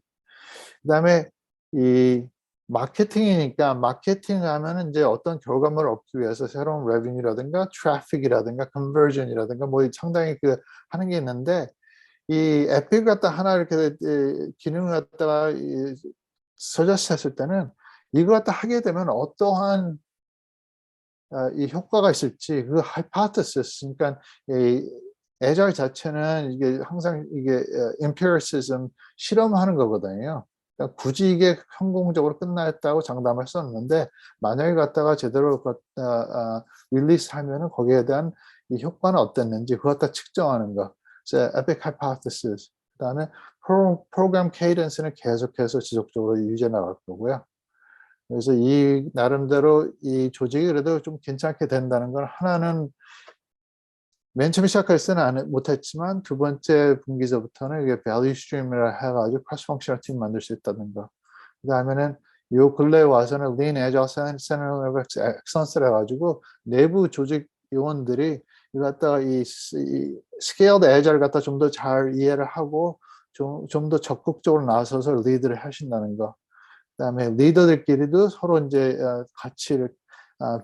그다음에 이 마케팅이니까, 마케팅 하면은 이제 어떤 결과물을 얻기 위해서 새로운 레비뉴라든가 트래픽이라든가 컨버전이라든가 뭐 상당히 하는 게 있는데, 이 에픽 갖다 하나 이렇게 기능을 갖다가 서저스 했을 때는 이거 갖다 하게 되면 어떠한 이 효과가 있을지, 그 하이포테시스, 그러니까 이 애잘 자체는 이게 항상 이게 empiricism, 실험하는 거거든요. 그러니까 굳이 이게 성공적으로 끝났다고 장담할 수 없는데, 만약에 갖다가 제대로 릴리스 하면은 거기에 대한 이 효과는 어땠는지 그것 다 측정하는 거. 그래서 epic hypothesis. 그다음에 프로그램 케이던스는 계속해서 지속적으로 유지해 나갈 거고요. 그래서 이 나름대로 이 조직이 그래도 좀 괜찮게 된다는 건, 하나는 맨 처음에 시작할 때는 못했지만 두 번째 분기서부터는 이게 밸류 스트림이라 해가지고 크로스 펑셔널 팀 만들 수 있다는 거. 그 다음에는 요 근래에 와서는 Lean Agile Center of Excellence 해가지고 내부 조직 요원들이 이거 갖다가 이 Scaled Agile 갖다 좀 더 잘 이해를 하고 좀 더 적극적으로 나서서 리드를 하신다는 거. 그다음에 리더들끼리도 서로 이제 같이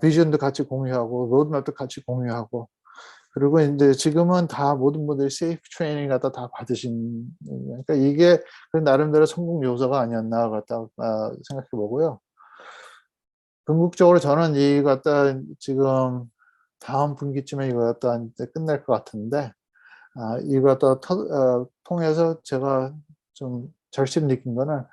비전도 같이 공유하고 로드맵도 같이 공유하고, 그리고 이제 지금은 다 모든 분들이 세이프 트레이닝 갖다 다 받으신, 그러니까 이게 그 나름대로 성공 요소가 아니었나 갖다 생각해 보고요. 궁극적으로 저는 이 갖다 지금 다음 분기쯤에 이거 갖다 이제 끝날 것 같은데, 이거 갖다 통해서 제가 좀 절실히 느낀 거는,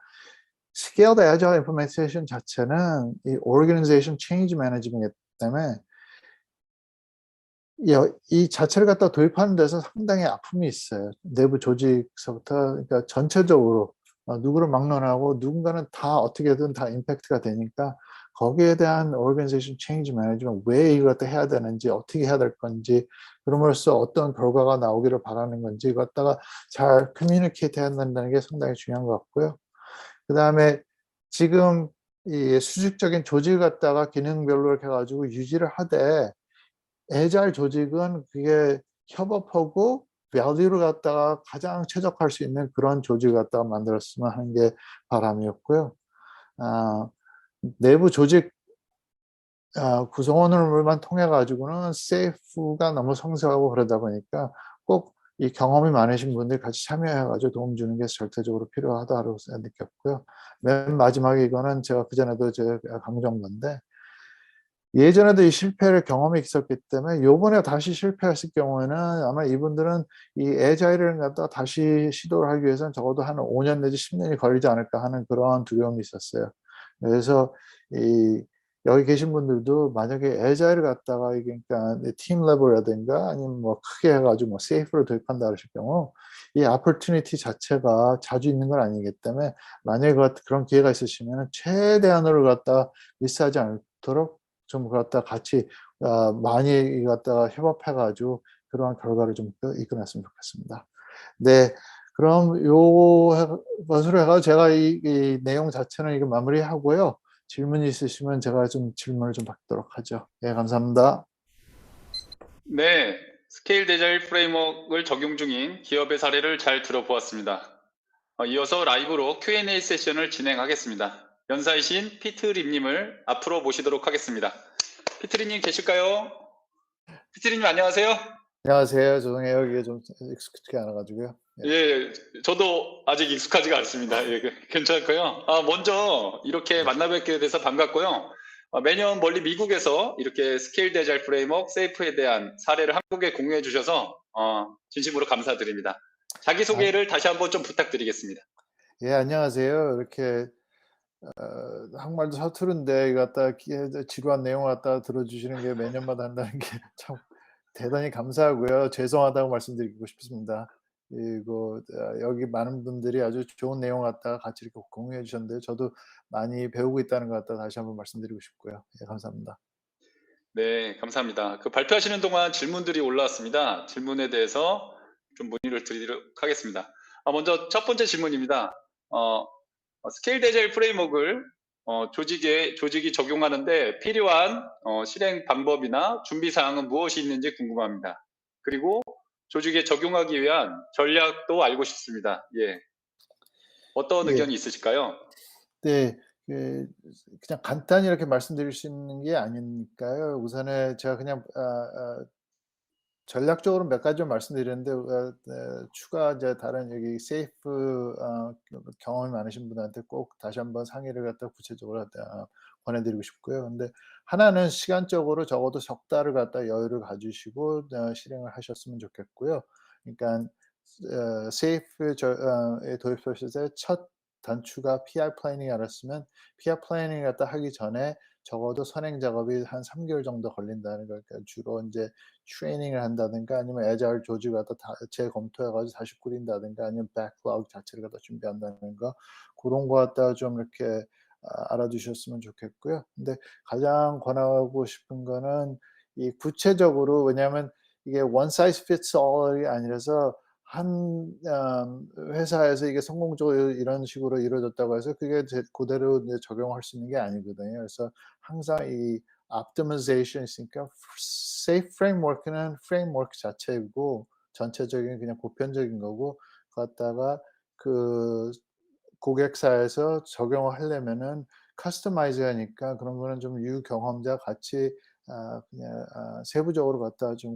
Scaled Agile Implementation 자체는 이 Organization Change Management이기 때문에 이 자체를 갖다 도입하는 데서 상당히 아픔이 있어요. 내부 조직서부터, 그러니까 전체적으로 누구를 막론하고 누군가는 다 어떻게든 다 임팩트가 되니까 거기에 대한 Organization Change Management, 왜 이걸 갖다 해야 되는지, 어떻게 해야 될 건지, 그럼으로써 어떤 결과가 나오기를 바라는 건지 이걸 갖다가 잘 커뮤니케이트 해야 된다는 게 상당히 중요한 것 같고요. 그 다음에 지금 이 수직적인 조직을 갖다가 기능별로 이렇게 해가지고 유지를 하되, 애잘 조직은 그게 협업하고 value를 갖다가 가장 최적화할 수 있는 그런 조직을 갖다가 만들었으면 하는 게 바람이었고요. 아 내부 조직 구성원들만 통해 가지고는 세이프가 너무 성숙하고 그러다 보니까 꼭 이 경험이 많으신 분들이 같이 참여해 가지고 도움 주는 게 절대적으로 필요하다고 느꼈고요. 맨 마지막에 이거는 제가 그전에도 제가 강조한 건데, 예전에도 이 실패를 경험이 있었기 때문에 요번에 다시 실패했을 경우에는 아마 이분들은 이 애자일을 갖다가 다시 시도를 하기 위해서는 적어도 한 5년 내지 10 년이 걸리지 않을까 하는 그런 두려움이 있었어요. 그래서 이 여기 계신 분들도 만약에 애자일을 갖다가 이게 그러니까 팀 레벨이라든가 아니면 뭐 크게 해 가지고 뭐 세이프를 도입한다 그러실 경우 이 opportunity 자체가 자주 있는 건 아니기 때문에 만약에 그런 기회가 있으시면은 최대한으로 갖다가 미스하지 않도록 좀 갖다 같이 많이 갖다가 협업해 가지고 그러한 결과를 좀 이끌어냈으면 좋겠습니다. 네. 그럼 요 것으로 해 가지고 제가 이 내용 자체는 이거 마무리하고요. 질문이 있으시면 제가 좀 질문을 좀 받도록 하죠. 예, 감사합니다. 네, 스케일 데자일 프레임워크를 적용 중인 기업의 사례를 잘 들어보았습니다. 이어서 라이브로 Q&A 세션을 진행하겠습니다. 연사이신 피트림님을 앞으로 모시도록 하겠습니다. 피트림님 계실까요? 피트림님 안녕하세요. 안녕하세요. 죄송해요. 이게 좀 익숙하지 않아 가지고요. 예. 예, 저도 아직 익숙하지가 않습니다. 예, 괜찮을까요? 먼저 이렇게 만나 뵙게 돼서 반갑고요. 매년 멀리 미국에서 이렇게 스케일 데자일 프레임워크 세이프에 대한 사례를 한국에 공유해 주셔서 진심으로 감사드립니다. 아 자기소개를 다시 한번 좀 부탁드리겠습니다. 예, 안녕하세요. 이렇게 한국말도 서투른데 이거 갖다가 지루한 내용을 갖다가 들어 주시는 게 매년마다 한다는 게 참 대단히 감사하고요. 죄송하다고 말씀드리고 싶습니다. 그리고 여기 많은 분들이 아주 좋은 내용 갖다가 같이 이렇게 공유해 주셨는데요. 저도 많이 배우고 있다는 것 갖다 다시 한번 말씀드리고 싶고요. 예, 감사합니다. 네, 감사합니다. 그 발표하시는 동안 질문들이 올라왔습니다. 질문에 대해서 좀 문의를 드리도록 하겠습니다. 먼저 첫 번째 질문입니다. 스케일 데자일 프레임워크를 조직이 적용하는데 필요한 실행 방법이나 준비 사항은 무엇이 있는지 궁금합니다. 그리고 조직에 적용하기 위한 전략도 알고 싶습니다. 예, 어떤 예. 의견이 있으실까요? 네. 그냥 간단히 이렇게 말씀드릴 수 있는 게 아니니까요. 우선은 제가 그냥 전략적으로 몇 가지 좀 말씀드렸는데 추가 이제 다른 여기 세이프 경험이 많으신 분한테 꼭 다시 한번 상의를 갖다 구체적으로 갖다 권해 드리고 싶고요. 근데 하나는 시간적으로 적어도 석 달을 갖다 여유를 가지시고 실행을 하셨으면 좋겠고요. 그러니까 세이프 에 도입하실 때 첫 단추가 PR 플래닝이 알았으면 PR 플래닝을 갖다 하기 전에 적어도 선행 작업이 한 3 개월 정도 걸린다는 걸, 그러니까 주로 인제 트레이닝을 한다든가 아니면 애자일 조직을 갖다 다 재검토해 가지고 다시 꾸린다든가 아니면 백클로그 자체를 갖다 준비한다는 거, 고런 거 갖다가 좀 이렇게 알아두셨으면 좋겠고요. 근데 가장 권하고 싶은 거는 이 구체적으로, 왜냐하면 이게 one size fits all이 아니라서 한 회사에서 이게 성공적으로 이런 식으로 이루어졌다고 해서 그게 고대로 이제 적용할 수 있는 게 아니거든요. 그래서 항상 이 optimization이 있으니까 safe framework는 프레임워크 자체이고 전체적인 그냥 보편적인 거고, 갖다가 그 고객사에서 적용을 하려면은 커스터마이즈 하니까 그런 거는 좀 유경험자 같이 그냥 세부적으로 갖다가 좀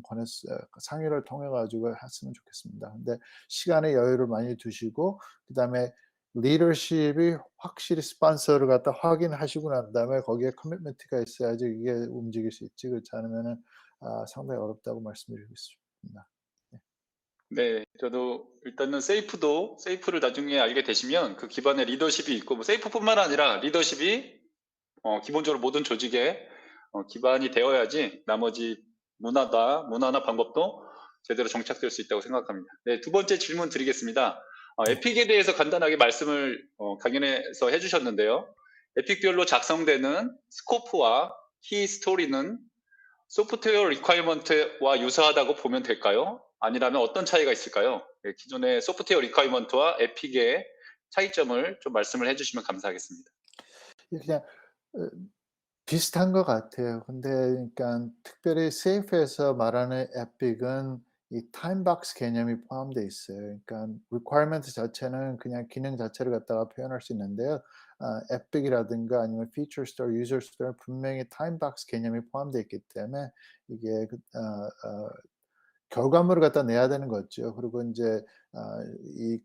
상의를 통해 가지고 했으면 좋겠습니다. 근데 시간의 여유를 많이 두시고 그다음에 리더십이 확실히 스폰서를 갖다 확인하시고 난 다음에 거기에 커미트먼트가 있어야지 이게 움직일 수 있지, 그렇지 않으면은 상당히 어렵다고 말씀드리고 싶습니다. 네. 네, 저도 일단은 세이프를 나중에 알게 되시면 그 기반에 리더십이 있고, 뭐 세이프뿐만 아니라 리더십이 기본적으로 모든 조직에 기반이 되어야지 나머지 문화나 방법도 제대로 정착될 수 있다고 생각합니다. 네, 두 번째 질문 드리겠습니다. 네. 에픽에 대해서 간단하게 말씀을 강연에서 해주셨는데요. 에픽별로 작성되는 스코프와 키 스토리는 소프트웨어 리ኳ이어먼트와 유사하다고 보면 될까요? 아니라면 어떤 차이가 있을까요? 네, 기존의 소프트웨어 리ኳ이어먼트와 에픽의 차이점을 좀 말씀을 해주시면 감사하겠습니다. 그냥 어 비슷한 것 같아요. 근데 그러니깐 특별히 세이프에서 말하는 에픽은 이 타임박스 개념이 포함되어 있어요. 그러니까 requirement 자체는 그냥 기능 자체를 갖다가 표현할 수 있는데요. 에픽이라든가 아니면 feature store, user store는 분명히 타임박스 개념이 포함되어 있기 때문에 이게 결과물을 갖다 내야 되는 거죠. 그리고 인제 이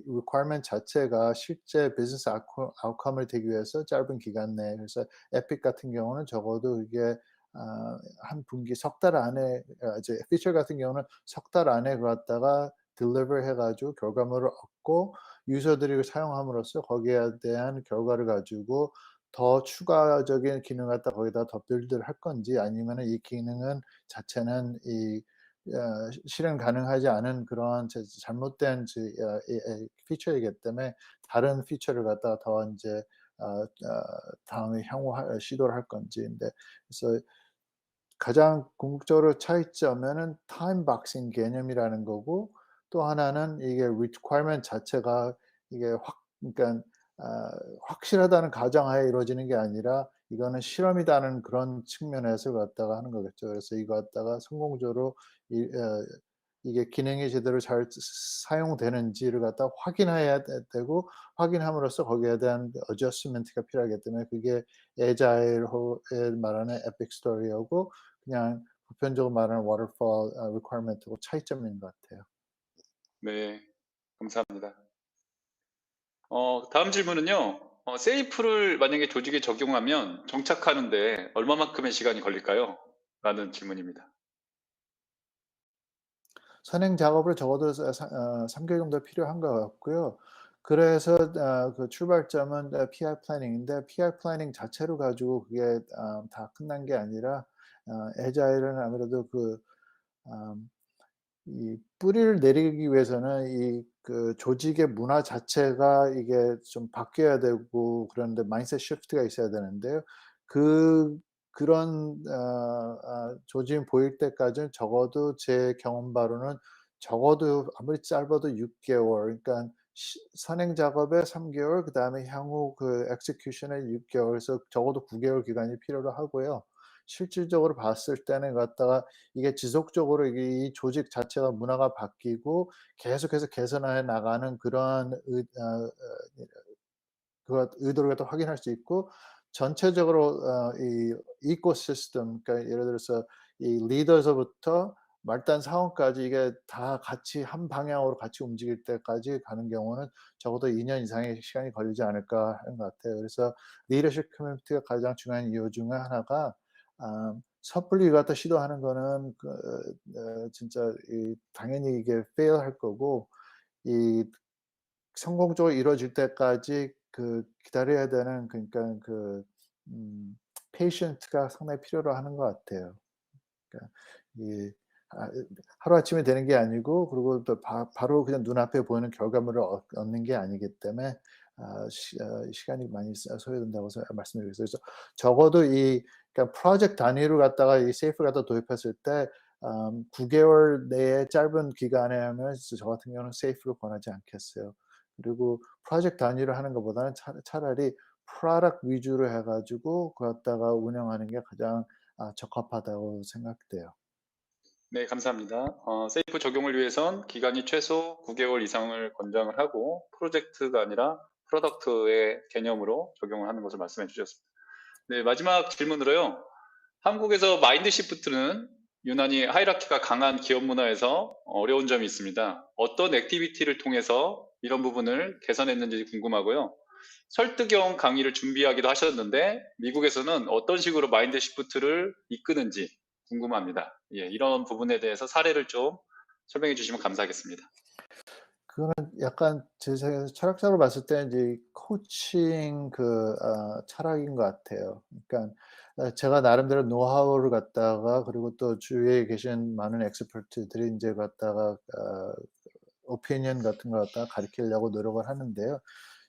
requirement 자체가 실제 비즈니스 아웃컴을 되기 위해서 짧은 기간 내에, 그래서 에픽 같은 경우는 적어도 이게 한 분기 석 달 안에, 이제 피처 같은 경우는 석 달 안에 그거 갖다가 deliver 해 가지고 결과물을 얻고 유저들이 그 사용함으로써 거기에 대한 결과를 가지고 더 추가적인 기능을 갖다 거기다 더 빌드를 할 건지, 아니면은 이 기능은 자체는 실행 가능하지 않은 그러한 잘못된 피처이기 때문에 다른 피처를 갖다가 더 인제 다음에 향후 시도를 할 건지. 근데 그래서 가장 궁극적으로 차이점에는 타임 박싱 개념이라는 거고, 또 하나는 이게 requirement 자체가 이게 그러니까 확실하다는 가정하에 이루어지는 게 아니라 이거는 실험이다는 그런 측면에서 갖다가 하는 거겠죠. 그래서 이거 갖다가 성공적으로 이게 기능이 제대로 잘 사용되는지를 갖다가 확인해야 되고, 확인함으로써 거기에 대한 adjustment가 필요하기 때문에 그게 agile에 말하는 epic story하고 그냥 보편적으로 말하는 waterfall requirement하고 차이점인 것 같아요. 네, 감사합니다. 다음 질문은요. 세이프를 만약에 조직에 적용하면 정착하는데 얼마만큼의 시간이 걸릴까요? 라는 질문입니다. 선행 작업을 적어도 3 개월 정도 필요한 것 같고요. 그래서 그 출발점은 PI 플래닝인데, PI 플래닝 자체로 가지고 그게 다 끝난 게 아니라 애자일은 아무래도 이 뿌리를 내리기 위해서는 이 조직의 문화 자체가 이게 좀 바뀌어야 되고, 그런데 마인드셋 시프트가 있어야 되는데요. 그 그런 조짐이 보일 때까지는 적어도 제 경험바로는 적어도 아무리 짧아도 6 개월, 그러니까 선행 작업에 3 개월, 그다음에 향후 execution에 6 개월, 그래서 적어도 9 개월 기간이 필요로 하고요. 실질적으로 봤을 때는 갖다가 이게 지속적으로 이 조직 자체가 문화가 바뀌고 계속해서 개선해 나가는 그러한 의도를 갖다 확인할 수 있고, 전체적으로 이 이코시스템, 그러니까 예를 들어서 이 리더서부터 말단 사원까지 이게 다 같이 한 방향으로 같이 움직일 때까지 가는 경우는 적어도 2년 이상의 시간이 걸리지 않을까 하는 것 같아요. 그래서 리더십 커뮤니티가 가장 중요한 이유 중에 하나가, 섣불리 이거 갖다 시도하는 거는 진짜 당연히 이게 fail 할 거고, 이 성공적으로 이루어질 때까지 기다려야 되는, 그러니까 patience가 상당히 필요로 하는 것 같아요. 그러니까 이 아 하루아침에 되는 게 아니고, 그리고 또 바로 그냥 눈앞에 보이는 결과물을 얻는 게 아니기 때문에 시간이 많이 소요된다고 말씀드리겠어요. 그래서 적어도 그러니까 프로젝트 단위로 갖다가 이 세이프를 갖다 도입했을 때 9 개월 내에 짧은 기간에 하면 저 같은 경우는 세이프를 권하지 않겠어요. 그리고 프로젝트 단위로 하는 것보다는 차라리 프로덕트 위주로 해 가지고 그거 갖다가 운영하는 게 가장 적합하다고 생각돼요. 네, 감사합니다. 세이프 적용을 위해선 기간이 최소 9개월 이상을 권장을 하고 프로젝트가 아니라 프로덕트의 개념으로 적용을 하는 것을 말씀해 주셨습니다. 네, 마지막 질문으로요. 한국에서 마인드 시프트는 유난히 하이라키가 강한 기업 문화에서 어려운 점이 있습니다. 어떤 액티비티를 통해서 이런 부분을 개선했는지 궁금하고요. 설득형 강의를 준비하기도 하셨는데 미국에서는 어떤 식으로 마인드 시프트를 이끄는지 궁금합니다. 예, 이런 부분에 대해서 사례를 좀 설명해 주시면 감사하겠습니다. 그거는 약간 제 생각에서 철학적으로 봤을 때 인제 코칭 철학인 것 같아요. 그러니까 제가 나름대로 노하우를 갖다가, 그리고 또 주위에 계신 많은 엑스퍼트들이 인제 갖다가 오피니언 같은 걸 갖다가 가르치려고 노력을 하는데요.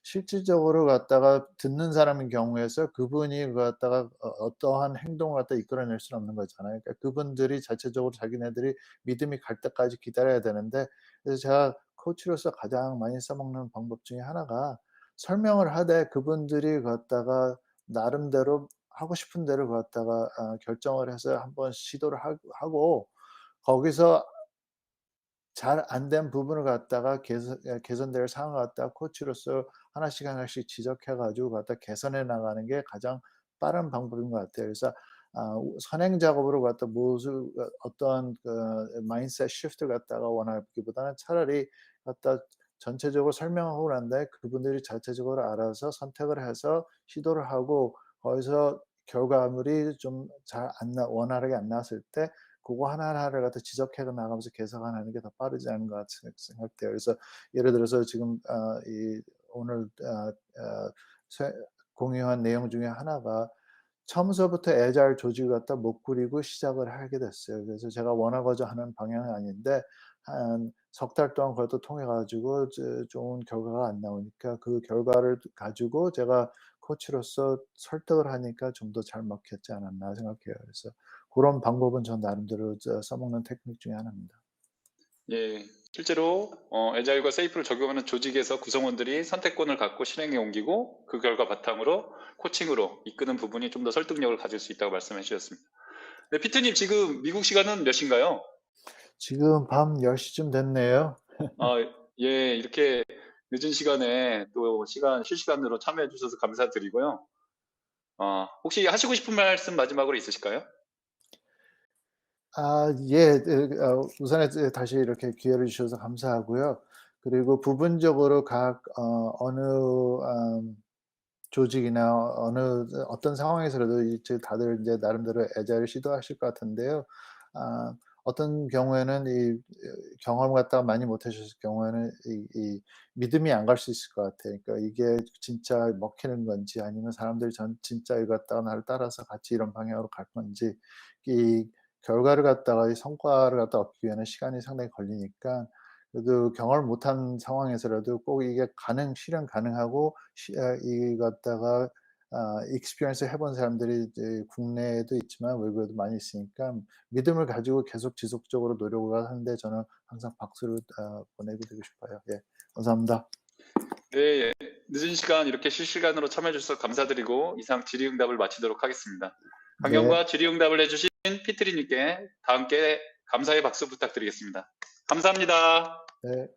실질적으로 갖다가 듣는 사람인 경우에서 그분이 그거 갖다가 어떠한 행동을 갖다 이끌어낼 수는 없는 거잖아요. 그러니까 그분들이 자체적으로 자기네들이 믿음이 갈 때까지 기다려야 되는데, 그래서 제가 코치로서 가장 많이 써먹는 방법 중에 하나가, 설명을 하되 그분들이 그거 갖다가 나름대로 하고 싶은 대로 그거 갖다가 결정을 해서 한번 시도를 하고 거기서 잘 안 된 부분을 갖다가 개선될 사항을 갖다가 코치로서 하나씩 지적해 가지고 갖다 개선해 나가는 게 가장 빠른 방법인 것 같아요. 그래서 선행 작업으로 갖다 어떤 그 마인드셋 시프트를 갖다가 원하기보다는 차라리 갖다 전체적으로 설명하고 난 다음에 그분들이 자체적으로 알아서 선택을 해서 시도를 하고 거기서 결과물이 좀 잘 안 원활하게 안 나왔을 때 고거 하나하나를 갖다 지적해 나가면서 개선하는 게 더 빠르지 않은 것 같은 생각돼요. 그래서 예를 들어서 지금 이 오늘 세 공유한 내용 중에 하나가 처음서부터 애잘 조직을 갖다 못 꾸리고 시작을 하게 됐어요. 그래서 제가 원하고자 하는 방향은 아닌데 한 석 달 동안 그것도 통해 가지고 좋은 결과가 안 나오니까 그 결과를 가지고 제가 코치로서 설득을 하니까 좀 더 잘 먹혔지 않았나 생각해요. 그래서 고런 방법은 전 나름대로 써먹는 테크닉 중에 하나입니다. 예. 실제로 애자일과 세이프를 적용하는 조직에서 구성원들이 선택권을 갖고 실행에 옮기고 그 결과 바탕으로 코칭으로 이끄는 부분이 좀 더 설득력을 가질 수 있다고 말씀해 주셨습니다. 네, 피트님 지금 미국 시간은 몇 시인가요? 지금 밤 10 시쯤 됐네요. 아, 예, 이렇게 늦은 시간에 또 실시간으로 참여해 주셔서 감사드리고요. 혹시 하시고 싶은 말씀 마지막으로 있으실까요? 예. 우선에 다시 이렇게 기회를 주셔서 감사하고요. 그리고 부분적으로 어느 조직이나 어떤 상황에서라도 이제 다들 이제 나름대로 애자를 시도하실 것 같은데요. 어떤 경우에는 경험을 갖다가 많이 못 하셨을 경우에는 이 믿음이 안 갈 수 있을 것 같아요. 그러니까 이게 진짜 먹히는 건지 아니면 사람들이 진짜 이거 갖다가 나를 따라서 같이 이런 방향으로 갈 건지 이 결과를 갖다가 이 성과를 갖다 얻기 위해는 시간이 상당히 걸리니까 그래도 경험을 못한 상황에서라도 꼭 이게 실현 가능하고 이 갖다가 experience 해본 사람들이 이제 국내에도 있지만 외국에도 많이 있으니까 믿음을 가지고 계속 지속적으로 노력을 하는데 저는 항상 박수를 보내 드리고 싶어요. 예. 감사합니다. 네, 예. 늦은 시간 이렇게 실시간으로 참여해 주셔서 감사드리고 이상 질의응답을 마치도록 하겠습니다. 네. 강연과 질의응답을 해주신 피트리님께 다 함께 감사의 박수 부탁드리겠습니다. 감사합니다. 네.